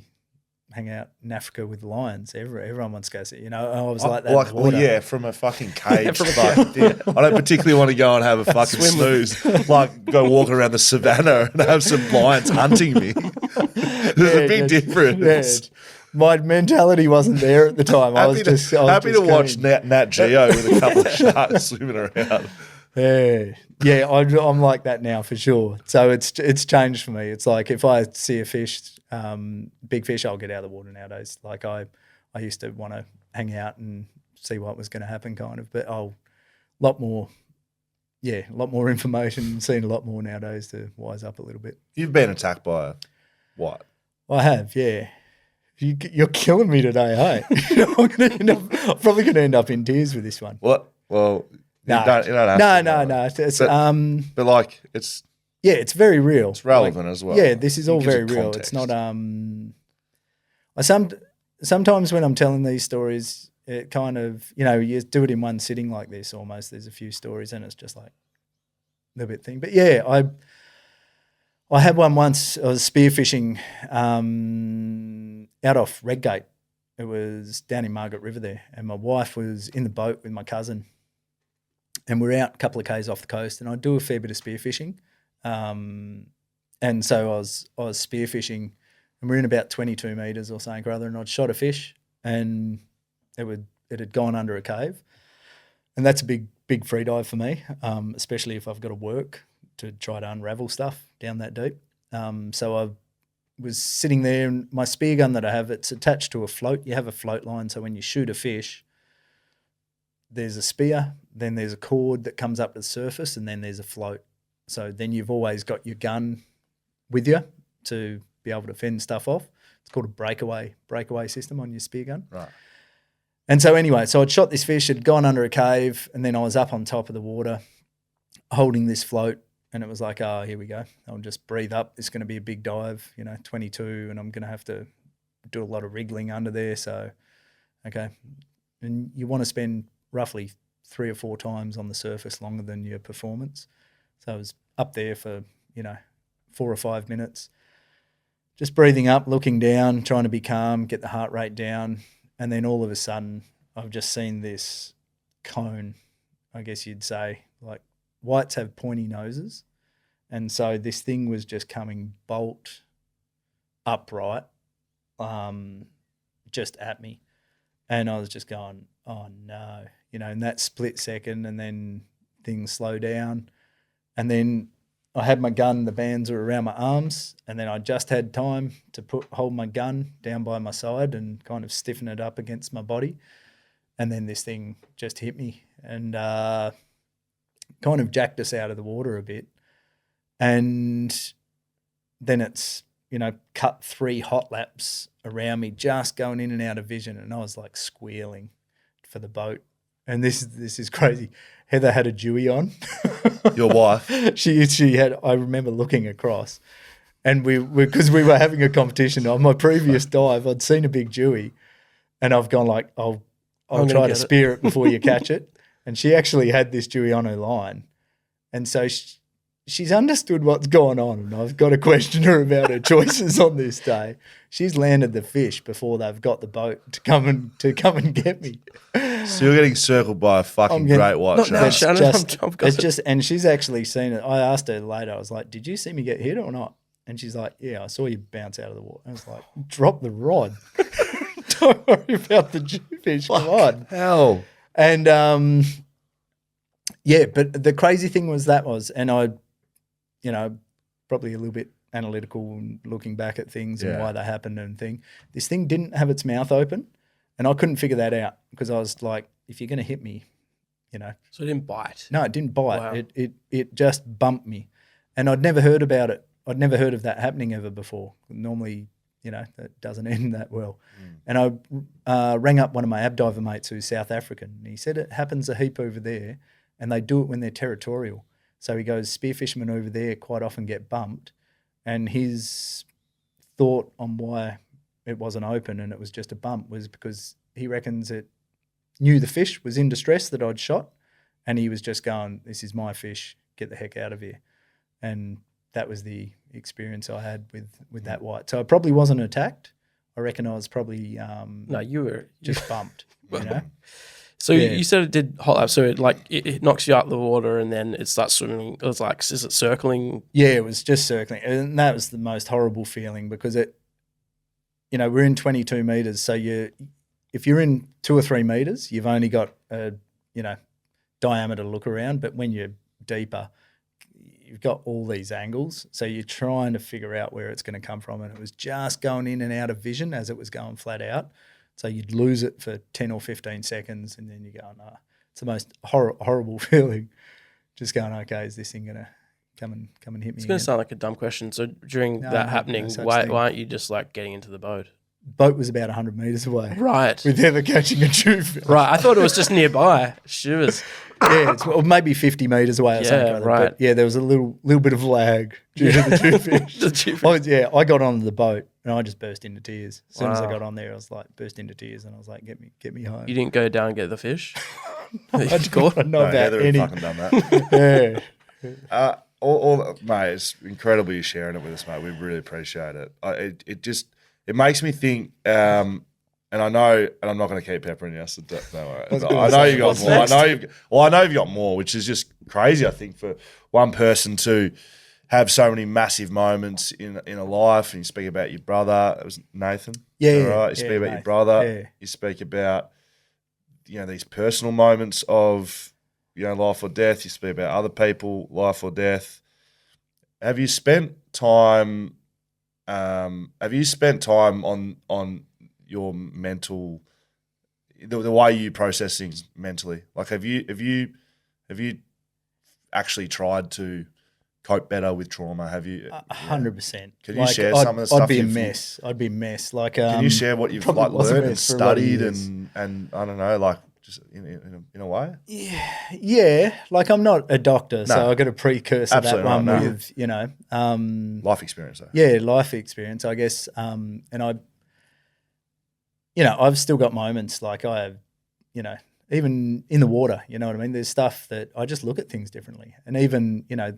hang out in Africa with lions? Everyone wants to go see. You know, I was like that. in the water. Well, yeah, from a fucking cage. I don't particularly want to go and have a fucking snooze. Like, go walk around the savannah and have some lions hunting me. There's a big difference. Yeah. My mentality wasn't there at the time. I was just happy to watch Nat Geo with a couple of sharks swimming around. Yeah, I'm like that now for sure. So it's changed for me. It's like if I see a fish, big fish, I'll get out of the water nowadays. Like I used to want to hang out and see what was going to happen, kind of. But a lot more information, seeing a lot more nowadays to wise up a little bit. You've been attacked by a what? I have, yeah. You're killing me today, hey? I'm probably going to end up in tears with this one. What? Well, no, you don't have to. No. It's, but like it's it's very real. It's relevant as well. Yeah, this is all very real. Context. It's not sometimes when I'm telling these stories, it kind of, you know, you do it in one sitting like this almost. There's a few stories and it's just like a little bit thing. But yeah, I had one once. I was spearfishing out off Redgate. It was down in Margaret River there, and my wife was in the boat with my cousin, and we're out a couple of k's off the coast. And I do a fair bit of spearfishing, and so I was spearfishing, and we're in about 22 metres or something or other, and I'd shot a fish, and it had gone under a cave, and that's a big free dive for me, especially if I've got to work to try to unravel stuff down that deep. So I was sitting there, and my spear gun that I have, it's attached to a float. You have a float line, so when you shoot a fish, there's a spear, then there's a cord that comes up to the surface, and then there's a float. So then you've always got your gun with you to be able to fend stuff off. It's called a breakaway system on your spear gun. Right. And so anyway, so I'd shot this fish, it had gone under a cave, and then I was up on top of the water holding this float. And it was like, oh, here we go. I'll just breathe up. It's going to be a big dive, 22, and I'm going to have to do a lot of wriggling under there. So, okay. And you want to spend roughly 3 or 4 times on the surface longer than your performance. So I was up there for, 4 or 5 minutes, just breathing up, looking down, trying to be calm, get the heart rate down. And then all of a sudden, I've just seen this cone, I guess you'd say, like, whites have pointy noses, and so this thing was just coming bolt upright, just at me, and I was just going, oh no, in that split second, and then things slow down, and then I had my gun, the bands were around my arms, and then I just had time to hold my gun down by my side and kind of stiffen it up against my body, and then this thing just hit me, and kind of jacked us out of the water a bit. And then it's, cut 3 hot laps around me, just going in and out of vision. And I was like squealing for the boat. And this is crazy. Heather had a dewy on. Your wife? She had, I remember looking across, and because we were having a competition on my previous dive, I'd seen a big dewy, and I've gone like, I'll try to spear it before you catch it. And she actually had this dewy on her line. And so she's understood what's going on. And I've got to question her about her choices on this day. She's landed the fish before they've got the boat to come and get me. So you're getting circled by a fucking great white not now, shark. Shanan. And she's actually seen it. I asked her later, I was like, did you see me get hit or not? And she's like, yeah, I saw you bounce out of the water. I was like, drop the rod. Don't worry about the Jewfish. Come on. Hell. And yeah, but the crazy thing was, and I, you know, probably a little bit analytical and looking back at things and why they happened and thing. This thing didn't have its mouth open, and I couldn't figure that out because I was like, if you're going to hit me, you know. So it didn't bite? No, it didn't bite. Wow. It just bumped me. And I'd never heard about it. I'd never heard of that happening ever before. Normally, you know, that doesn't end that well. And I rang up one of my ab diver mates who's South African, and he said it happens a heap over there, and they do it when they're territorial. So he goes, spear fishermen over there quite often get bumped, and his thought on why it wasn't open and it was just a bump was because he reckons it knew the fish was in distress that I'd shot, and he was just going, this is my fish, get the heck out of here. And that was the experience I had with that white. So I probably wasn't attacked. I reckon I was probably No, you were just bumped, you know. So you said it did hot lap. So it knocks you out of the water and then it starts swimming. It was like, is it circling? Yeah, it was just circling. And that was the most horrible feeling because it, you know, we're in 22 meters. So if you're in 2 or 3 meters, you've only got a, you know, diameter to look around. But when you're deeper, you've got all these angles. So you're trying to figure out where it's going to come from. And it was just going in and out of vision as it was going flat out. So you'd lose it for 10 or 15 seconds and then you go, no, it's the most horrible feeling. Just going, okay, is this thing going to come and hit me? It's going to sound like a dumb question. So during that happening, why aren't you just like getting into the boat? Boat was about 100 metres away. Right. With Heather catching a jewfish. Right. I thought it was just nearby. Shivers. Yeah, it's maybe 50 metres away or something. Right. But yeah, there was a little bit of lag due to the jewfish. The jewfish. I got on the boat and I just burst into tears. As soon as I got on there, I was like, burst into tears, and I was like, get me home. You didn't go down and get the fish? I don't know about Heather any. had fucking done that. Yeah. Mate, it's incredible you sharing it with us, mate. We really appreciate it. It makes me think, and I know, and I'm not going to keep peppering you, so don't worry. I know you got more. I know you've got more, which is just crazy. I think for one person to have so many massive moments in a life, and you speak about your brother. It was Nathan. Yeah, right. You speak about your brother. Yeah. You speak about, you know, these personal moments of, you know, life or death. You speak about other people, life or death. Have you spent time? Have you spent time on your mental, the way you process things mentally? Like, have you actually tried to cope better with trauma? Have you? 100%. Can you share some of the stuff? I'd be a mess. I'd be a mess. Like, can you share what you've like learned and studied and I don't know, like just in a way? Yeah. Like, I'm not a doctor, so I got a precursor that one with, you know, life experience though. Yeah, life experience, I guess. And I, you know, I've still got moments like I have, you know, even in the water, you know what I mean? There's stuff that I just look at things differently. And even, you know,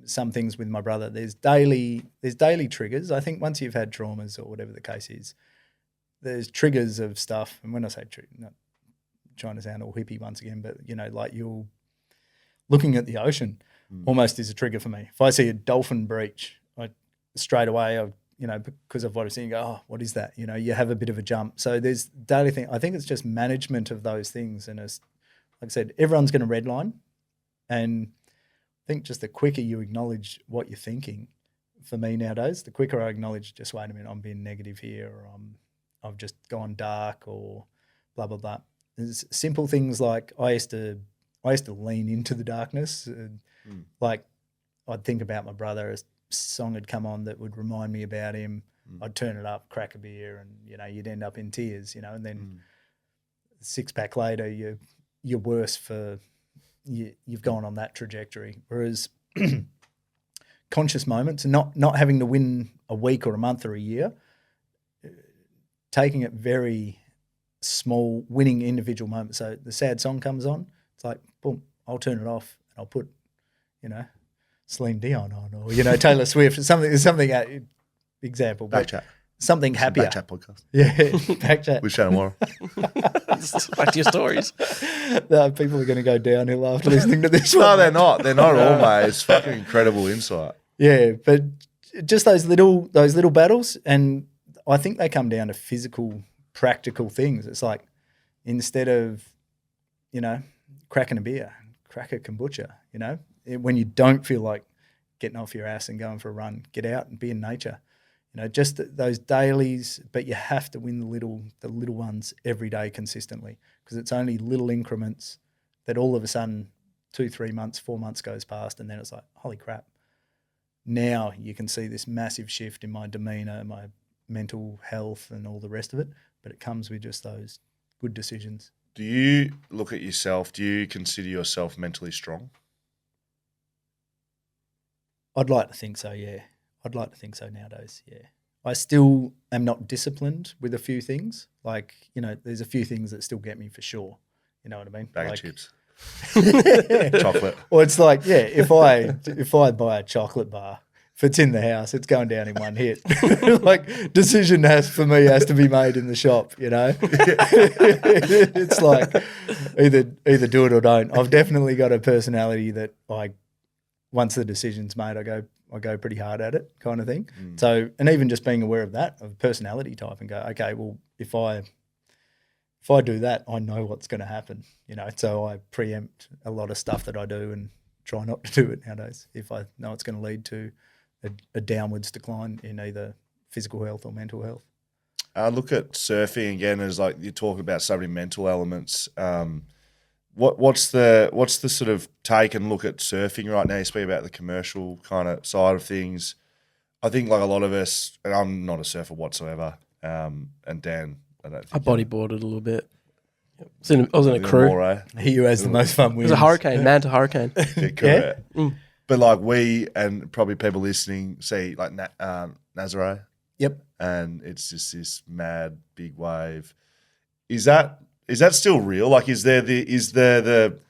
some things with my brother, there's daily triggers. I think once you've had traumas or whatever the case is, there's triggers of stuff. And when I say not trying to sound all hippie once again, but, you know, like you're looking at the ocean almost is a trigger for me. If I see a dolphin breach, straight away, you know, because of what I've seen, go, oh, what is that? You know, you have a bit of a jump. So there's daily thing. I think it's just management of those things. And as like I said, everyone's going to redline. And I think just the quicker you acknowledge what you're thinking, for me nowadays, the quicker I acknowledge, just wait a minute, I'm being negative here, or I've just gone dark, or blah, blah, blah. There's simple things like I used to lean into the darkness. Like I'd think about my brother, a song had come on that would remind me about him. I'd turn it up, crack a beer, and, you know, you'd end up in tears, you know, and then 6-pack later, you're worse for you've gone on that trajectory. Whereas conscious moments and not having to win a week or a month or a year, taking it very small, winning individual moments. So the sad song comes on, it's like, boom, I'll turn it off and I'll put, you know, Celine Dion on, or, you know, Taylor Swift, something example. BackChat. Something happier. BackChat podcast. Yeah, BackChat. With Shanan Worrall. Back to your stories. No, people are going to go downhill after listening to this one. No, they're not. They're not at all, mate. It's fucking incredible insight. Yeah, but just those little battles, and I think they come down to physical, practical things. It's like instead of, cracking a beer, crack a kombucha, when you don't feel like getting off your ass and going for a run, get out and be in nature. Just those dailies, but you have to win the little ones every day consistently, because it's only little increments that all of a sudden 2, 3 months, 4 months goes past, and then it's like, holy crap. Now you can see this massive shift in my demeanour, my mental health and all the rest of it, but it comes with just those good decisions. Do you look at yourself, do you consider yourself mentally strong? I'd like to think so, yeah. I'd like to think so nowadays, yeah. I still am not disciplined with a few things. Like, there's a few things that still get me for sure. You know what I mean? Bag like, of chips. Chocolate. Or it's like, yeah, if I buy a chocolate bar, if it's in the house, it's going down in one hit. Like, decision has to be made in the shop, It's like either do it or don't. I've definitely got a personality that once the decision's made, I go pretty hard at it, kind of thing. So, and even just being aware of that, of personality type, and go, okay, well, if I do that, I know what's going to happen, So I preempt a lot of stuff that I do and try not to do it nowadays if I know it's going to lead to a downwards decline in either physical health or mental health. Look at surfing again as like you're talking about so many mental elements. What's the sort of take and look at surfing right now? You speak about the commercial kind of side of things. I think like a lot of us, and I'm not a surfer whatsoever, and Dan, I don't think I bodyboarded a little bit. I was in a crew. More, eh? He who has the most fun It wins. was a hurricane, man to hurricane. Yeah, correct. But like we and probably people listening see like Nazare. Yep. And it's just this mad big wave. Is that still real? Like, is there the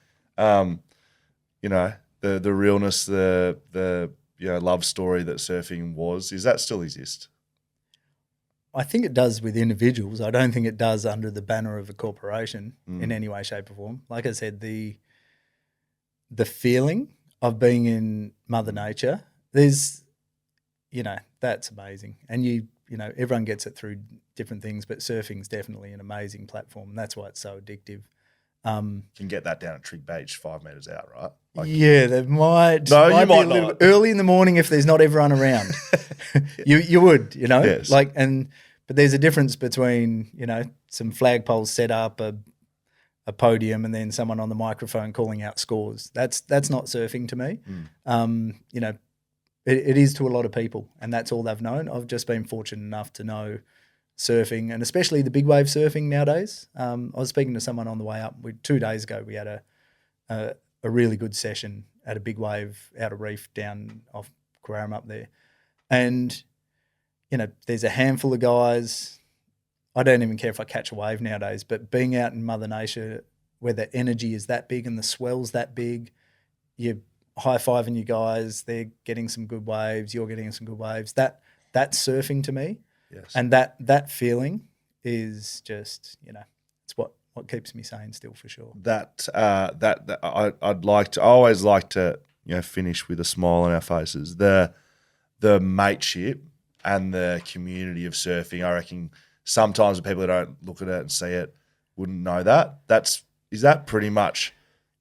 realness, the love story that surfing was? Is that still exist? I think it does with individuals. I don't think it does under the banner of a corporation in any way, shape, or form. Like I said, the feeling of being in Mother Nature, there's, that's amazing. And everyone gets it through different things, but surfing's definitely an amazing platform. And that's why it's so addictive. Can get that down at Trig Beach 5 metres out, right? Like, yeah, they might. No, might you be might a little not. early in the morning if there's not everyone around. You would, Yes. But there's a difference between, some flagpoles set up, a podium, and then someone on the microphone calling out scores. That's not surfing to me. It is to a lot of people, and that's all they've known. I've just been fortunate enough to know surfing, and especially the big wave surfing nowadays. I was speaking to someone on the way up. 2 days ago, we had a really good session at a big wave outer reef down off Quarram up there. And, there's a handful of guys. I don't even care if I catch a wave nowadays, but being out in Mother Nature where the energy is that big and the swell's that big, you're high-fiving your guys, they're getting some good waves, you're getting some good waves. That's surfing to me. yes. And that feeling is just, it's what keeps me sane still for sure. I always like to finish with a smile on our faces. The mateship and the community of surfing. I reckon sometimes the people that don't look at it and see it wouldn't know that. Is that pretty much?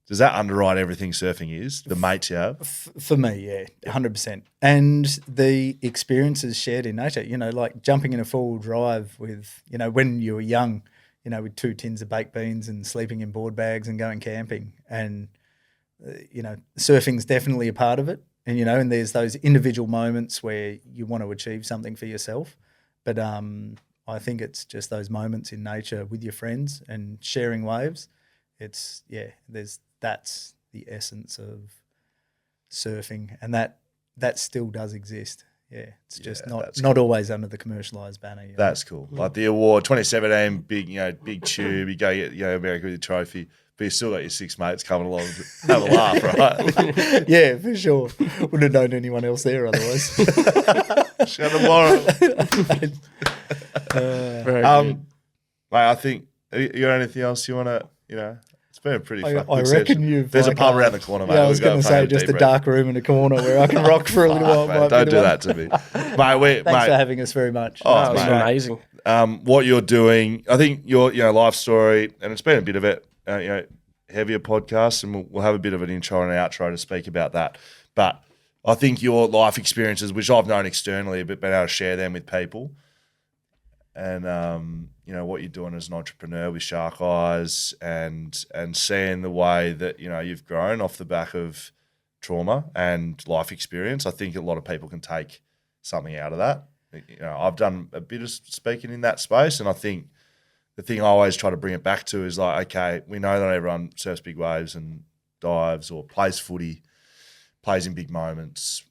Does that underwrite everything surfing is? The mates you have? For me, yeah, 100%. And the experiences shared in nature, like jumping in a four-wheel drive with, when you were young, with 2 tins of baked beans and sleeping in board bags and going camping. And, surfing's definitely a part of it. And, and there's those individual moments where you want to achieve something for yourself. But I think it's just those moments in nature with your friends and sharing waves. That's the essence of surfing, and that still does exist. Yeah, it's just not always under the commercialised banner. That's cool. Like the award 2017, big tube. You go get America with your trophy, but you still got your 6 mates coming along to have a laugh, right? Yeah, for sure. Wouldn't have known anyone else there otherwise. Shanan Worrall. Very good. Mate, I think you got anything else you want to, been pretty I fun. reckon you've. There's like, a pub around the corner, mate. Yeah, I was We've got going to a say fucking just a debrief. dark room in a corner where I can rock for a little while. Mate, might be don't the do one. that to me, mate. Thanks for having us very much. Oh, That was mate. amazing. What you're doing, I think your life story, and it's been a bit of it, heavier podcast, and we'll have a bit of an intro and an outro to speak about that. But I think your life experiences, which I've known externally, but been able to share them with people, and what you're doing as an entrepreneur with Shark Eyes, and seeing the way that you've grown off the back of trauma and life experience. I think a lot of people can take something out of that. I've done a bit of speaking in that space, and I think the thing I always try to bring it back to is like, okay, we know that everyone surfs big waves and dives or plays footy, plays in big moments,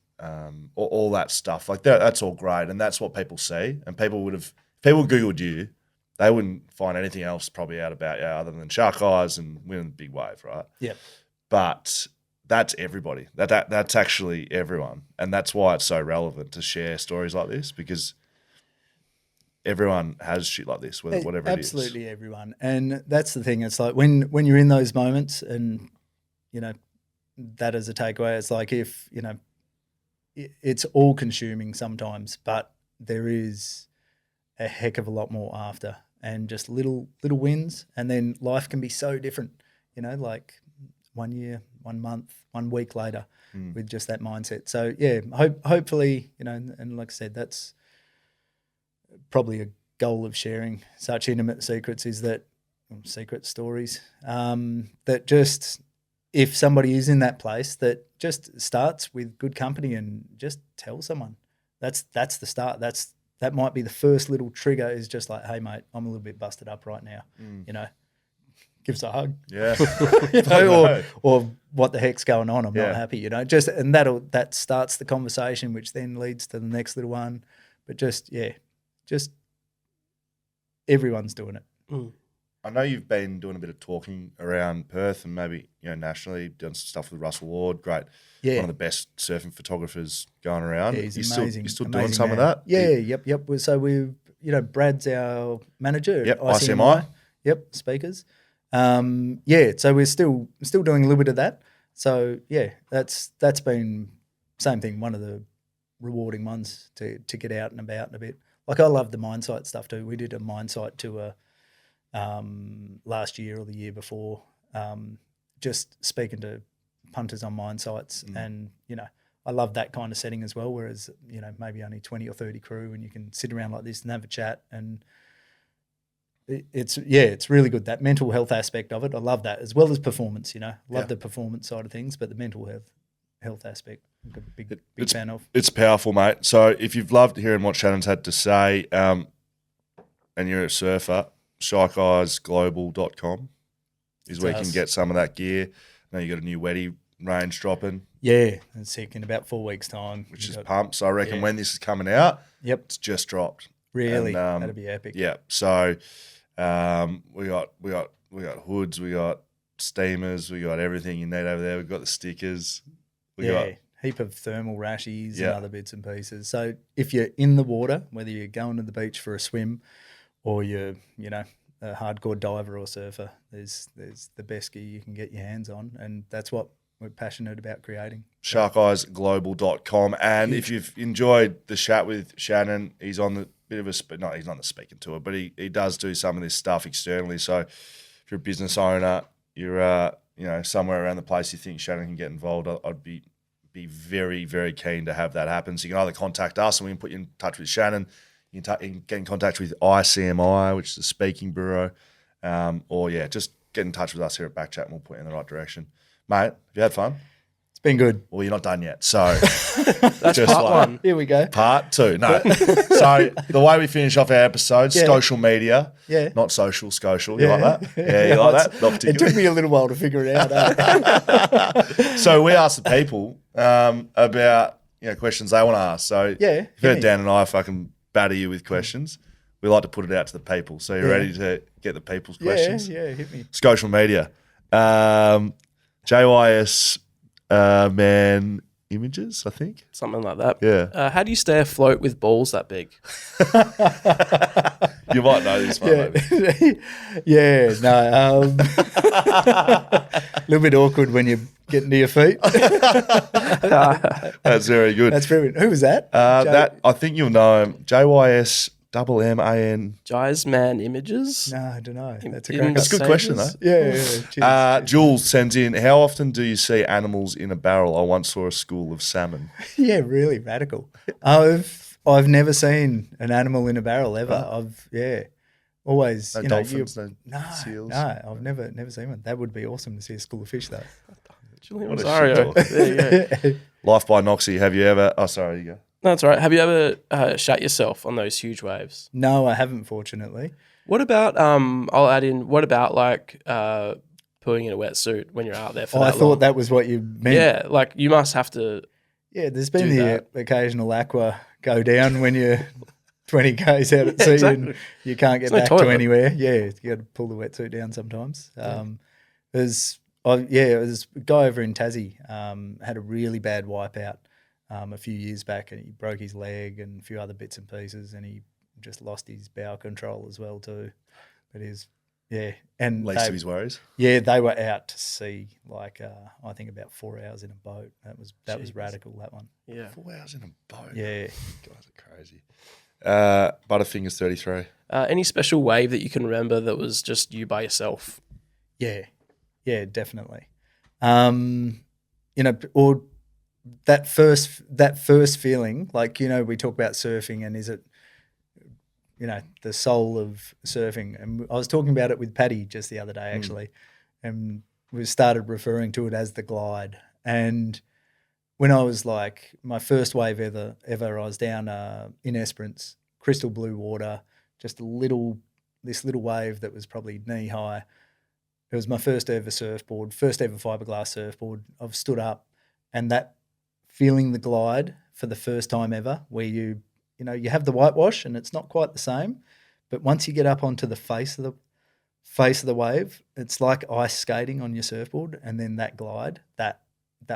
all that stuff. Like that's all great, and that's what people see. And people Googled you, they wouldn't find anything else probably out about you other than Shark Eyes and winning the big wave, right? Yeah. But that's everybody. That's actually everyone, and that's why it's so relevant to share stories like this, because everyone has shit like this, whatever it is. Absolutely everyone. And that's the thing. It's like when you're in those moments and, that is a takeaway. It's like if, it's all consuming sometimes, but there is a heck of a lot more after, and just little wins. And then life can be so different, like 1 year, 1 month, 1 week later with just that mindset. So yeah, hopefully, and like I said, that's probably a goal of sharing such intimate secrets, is that secret stories, that just, if somebody is in that place, that just starts with good company and just tell someone. That's the start. That might be the first little trigger, is just like, hey mate, I'm a little bit busted up right now. Give us a hug. Yeah. or what the heck's going on? I'm not happy, and that starts the conversation, which then leads to the next little one. But just everyone's doing it. I know you've been doing a bit of talking around Perth and maybe nationally, done some stuff with Russell Ward. Great, one of the best surfing photographers going around. Yeah, he's amazing. You still amazing doing some man. of that? Yeah, yep. So we've Brad's our manager. Yep, at ICMI. Yep, speakers. So we're still doing a little bit of that. So yeah, that's been same thing. One of the rewarding ones to get out and about a bit. Like I love the mine site stuff too. We did a mine site tour last year or the year before, just speaking to punters on mine sites, and I love that kind of setting as well. Whereas maybe only 20 or 30 crew, and you can sit around like this and have a chat, and it's really good, that mental health aspect of it. I love that, as well as performance. Love the performance side of things, but the mental health aspect, I'm a big fan of. It's powerful, mate. So if you've loved hearing what Shannon's had to say, and you're a surfer, sharkeyeesglobal.com is where you can get some of that gear. I know you got a new wetty range dropping. Yeah, it's sick in about 4 weeks' time. Which is pumped. So I reckon when this is coming out, it's just dropped. Really? And, that'd be epic. Yeah. So we got hoods, we got steamers, we got everything you need over there. We've got the stickers. We got heap of thermal rashies and other bits and pieces. So if you're in the water, whether you're going to the beach for a swim or you're, a hardcore diver or surfer, there's the best gear you can get your hands on, and that's what we're passionate about creating. Sharkeyeesglobal.com. And if you've enjoyed the chat with Shannon, he's on the bit of a he's on the speaking tour, but he does do some of this stuff externally. So if you're a business owner, you're somewhere around the place you think Shannon can get involved, I'd be very, very keen to have that happen. So you can either contact us and we can put you in touch with Shannon. You can get in contact with ICMI, which is the speaking bureau, or just get in touch with us here at BackChat and we'll put you in the right direction. Mate, have you had fun? It's been good. Well, you're not done yet. So that's part one. Here we go. Part two. No. So the way we finish off our episodes, social media. Yeah. Not social, social. You like that? Yeah, you like that? Not it particularly. took me a little while to figure it out. So we asked the people about questions they want to ask. So you've heard Dan and I fucking batter you with questions. We like to put it out to the people. So you're ready to get the people's questions? Yeah, hit me. Social media. JYS man images, I think. Something like that. Yeah. How do you stay afloat with balls that big? You might know this one, maybe. Yeah, no. A little bit awkward when you're getting to your feet. That's very good. That's brilliant. Who was that? That I think you'll know him. JYSMMAN. Jai's Man Images. No, I don't know. That's a In great the That's a good question, though. Yeah. Cheers. Jules sends in, how often do you see animals in a barrel? I once saw a school of salmon. Yeah, really radical. I've never seen an animal in a barrel ever. Always. No you know, dolphins, no seals. No, I've never seen one. That would be awesome to see a school of fish though. Julian What a Rosario. shit There you go. Life by Noxie. Have you ever? Oh, sorry, you go. No, that's all right. Have you ever shat yourself on those huge waves? No, I haven't, fortunately. What about I'll add in. What about like pulling in a wetsuit when you're out there for I that thought long? that was what you meant. Yeah, like you must have to. Yeah, there's been Do the that. occasional aqua go down when you're 20 k's out at Yeah, sea exactly. and you can't get There's back no to toilet. anywhere. Yeah, you got to pull the wetsuit down sometimes. It was a guy over in Tassie had a really bad wipeout a few years back, and he broke his leg and a few other bits and pieces, and he just lost his bowel control as well too. But and Least of his worries. yeah, they were out to sea like I think about 4 hours in a boat. That was Jeez. radical. That one. Yeah. 4 hours in a boat. Yeah. Guys are crazy. Butterfingers 33. Any special wave that you can remember that was just you by yourself? Yeah, definitely. Or that first feeling, like, we talk about surfing and is it, the soul of surfing. And I was talking about it with Paddy just the other day, actually, and we started referring to it as the glide. And when I was like, my first wave ever, I was down in Esperance, crystal blue water, just this little wave that was probably knee high. It was my first ever fiberglass surfboard. I've stood up, and that feeling the glide for the first time ever, where you have the whitewash and it's not quite the same, but once you get up onto the face of the wave, it's like ice skating on your surfboard, and then that glide, that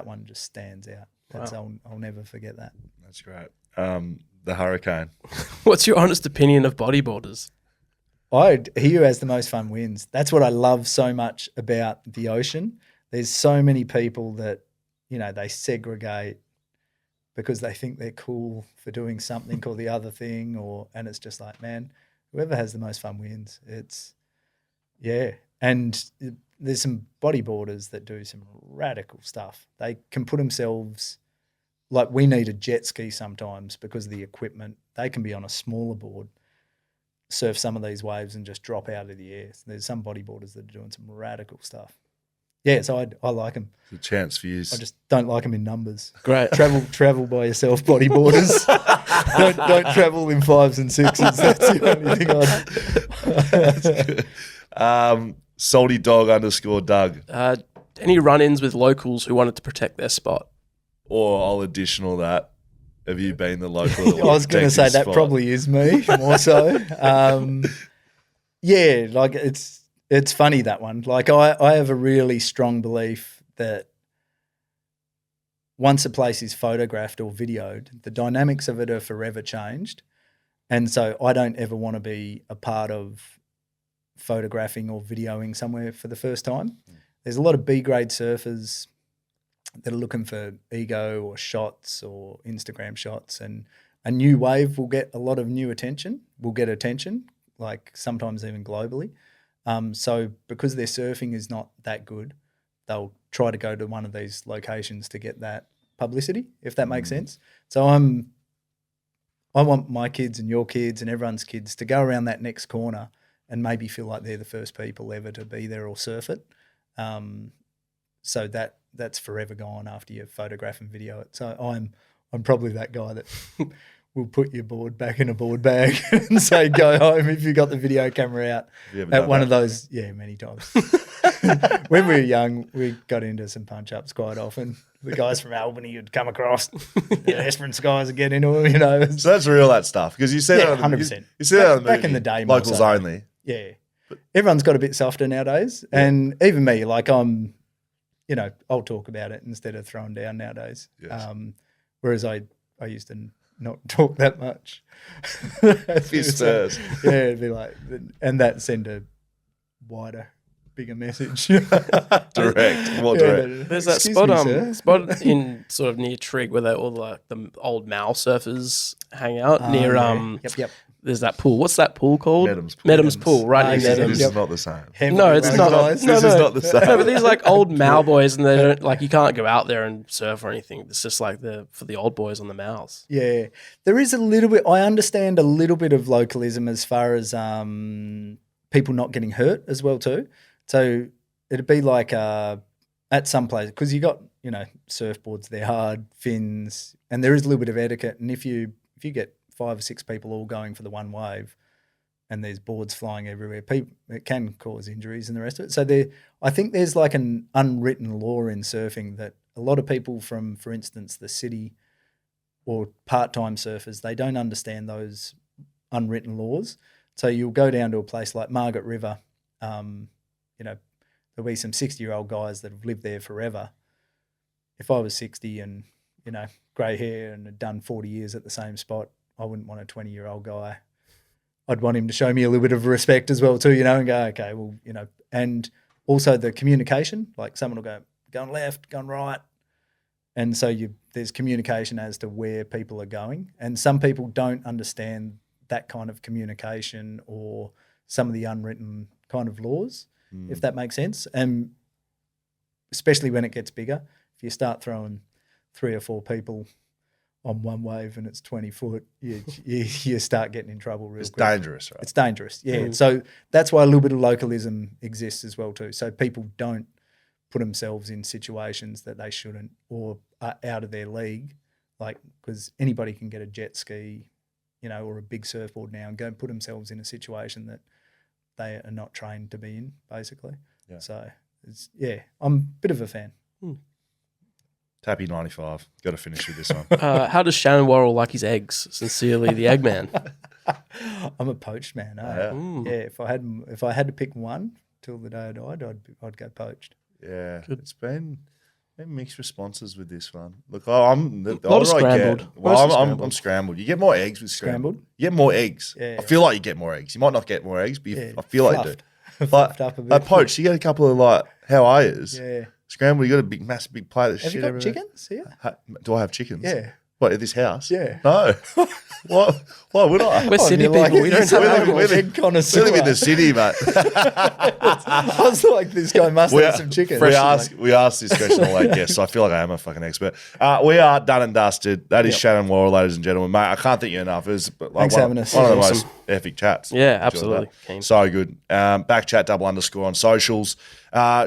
one just stands out. Wow. I'll never forget that. That's great. The hurricane. What's your honest opinion of bodyboarders? He who has the most fun wins. That's what I love so much about the ocean. There's so many people that, they segregate because they think they're cool for doing something or the other thing, and it's just like, man, whoever has the most fun wins. And there's some bodyboarders that do some radical stuff. They can put themselves, like we need a jet ski sometimes because of the equipment. They can be on a smaller board, surf some of these waves and just drop out of the air. So there's some bodyboarders that are doing some radical stuff. Yeah, so I like them. It's a chance for you. I just don't like them in numbers. Great. Travel by yourself, bodyboarders. don't travel in 5s and 6s. That's the only thing Salty dog _ Doug. Any run-ins with locals who wanted to protect their spot? Or I'll additional that. Have you been the local? I was going to say that probably is me more so. Like it's funny, that one. Like I have a really strong belief that once a place is photographed or videoed, the dynamics of it are forever changed. And so I don't ever want to be a part of photographing or videoing somewhere for the first time. There's a lot of B-grade surfers that are looking for ego or shots or Instagram shots, and a new wave will get a lot of attention, like sometimes even globally. So because their surfing is not that good, they'll try to go to one of these locations to get that publicity, if that makes sense. So I want my kids and your kids and everyone's kids to go around that next corner and maybe feel like they're the first people ever to be there or surf it. So that's forever gone after you photograph and video it. So I'm probably that guy that will put your board back in a board bag and say go home if you got the video camera out at one of those. Yeah, many times. When we were young, we got into some punch-ups quite often. The guys from Albany would come across. The Esperance guys would get into them, So that's real, that stuff. Because you see that on the 100%. You see that on the Back movie, in the day, more locals so. only. Yeah. Everyone's got a bit softer nowadays. And even me, like I'll talk about it instead of throwing down nowadays. Yes. Whereas I used to not talk that much. Fist first. Yeah, it'd be like, and that send a wider, bigger message. Direct. More direct. There's that Excuse spot, me, sir. spot in sort of near Trig where all like the old Mal surfers hang out near. Yeah. Yep. There's that pool. What's that pool called? Nedham's Pool. Nedham's Pool, right near yeah, Nedham's. This is not the same. No, it's not. Guys. No, This is not the same. No, but these like old Mal boys, and they don't like you can't go out there and surf or anything. It's just like for the old boys on the Mals. Yeah, there is a little bit. I understand a little bit of localism as far as people not getting hurt as well too. So it'd be like at some place because you got surfboards, they're hard, fins, and there is a little bit of etiquette. And if you get 5 or 6 people all going for the one wave, and there's boards flying everywhere, it can cause injuries and the rest of it. So I think there's like an unwritten law in surfing that a lot of people from, for instance, the city or part-time surfers, they don't understand those unwritten laws. So you'll go down to a place like Margaret River, there'll be some 60-year-old guys that have lived there forever. If I was 60 and, grey hair and had done 40 years at the same spot, I wouldn't want a 20-year-old guy. I'd want him to show me a little bit of respect as well too, and go, okay, well, and also the communication, like someone will go, going left, going right. And so there's communication as to where people are going. And some people don't understand that kind of communication or some of the unwritten kind of laws, if that makes sense. And especially when it gets bigger, if you start throwing 3 or 4 people on one wave and it's 20 foot, you start getting in trouble real quick. It's dangerous, right? It's dangerous, yeah. So that's why a little bit of localism exists as well too. So people don't put themselves in situations that they shouldn't or are out of their league, like because anybody can get a jet ski, or a big surfboard now and go and put themselves in a situation that they are not trained to be in, basically. Yeah. So I'm a bit of a fan. Tappy 95. Got to finish with this one. How does Shanan Worrall like his eggs? Sincerely, the Eggman. I'm a poached man. Yeah. If I had to pick one till the day I died, I'd go poached. Yeah, good. It's been mixed responses with this one. Look, I'm scrambled. I'm scrambled. You get more eggs with scrambled. You get more eggs. Yeah. I feel like you get more eggs. You might not get more eggs, but I feel like you do. Fluffed up a bit. Poached, you get a couple of like how are yous? Yeah. Scrambled, you got a massive big plate of Have shit. you got chickens here? Do I have chickens? Yeah. What, at this house? Yeah. No. Why would I? We're city people. We don't have animals. Egg connoisseur. We live in the city, mate. I was like, this guy must have some chicken. We ask this question all our guests, so I feel like I am a fucking expert. We are done and dusted. That is Shanan Worrall, ladies and gentlemen. Mate, I can't thank you enough. It was like Thanks for having us. one of the most epic chats. Yeah, absolutely. Keen. So good. BackChat __ on socials.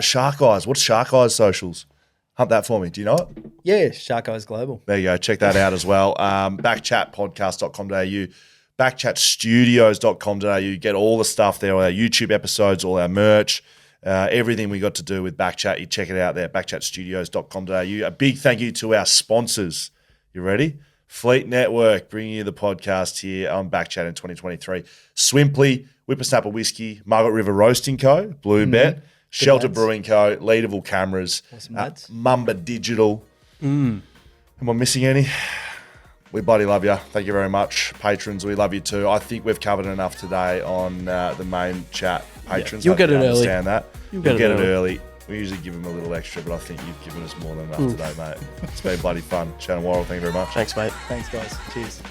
Shark Eyes. What's Shark Eyes socials? Hunt that for me. Do you know it? Yeah, Shark Eyes Global. There you go. Check that out as well. Backchatpodcast.com.au, backchatstudios.com.au. Get all the stuff there, all our YouTube episodes, all our merch, everything we got to do with BackChat. You check it out there, backchatstudios.com.au. A big thank you to our sponsors. You ready? Fleet Network, bringing you the podcast here on BackChat in 2023. Swimply, Whippersnapper Whisky, Margaret River Roasting Co., BlueBet, Shelter Brewing Co., Leadable Cameras, Mumba Digital. Am I missing any? We bloody love you. Thank you very much. Patrons, we love you too. I think we've covered enough today on the main chat. Patrons, you'll get it early. Understand that. You'll get it early. We usually give them a little extra, but I think you've given us more than enough today, mate. It's been bloody fun. Shanan Worrall, thank you very much. Thanks, mate. Thanks, guys. Cheers.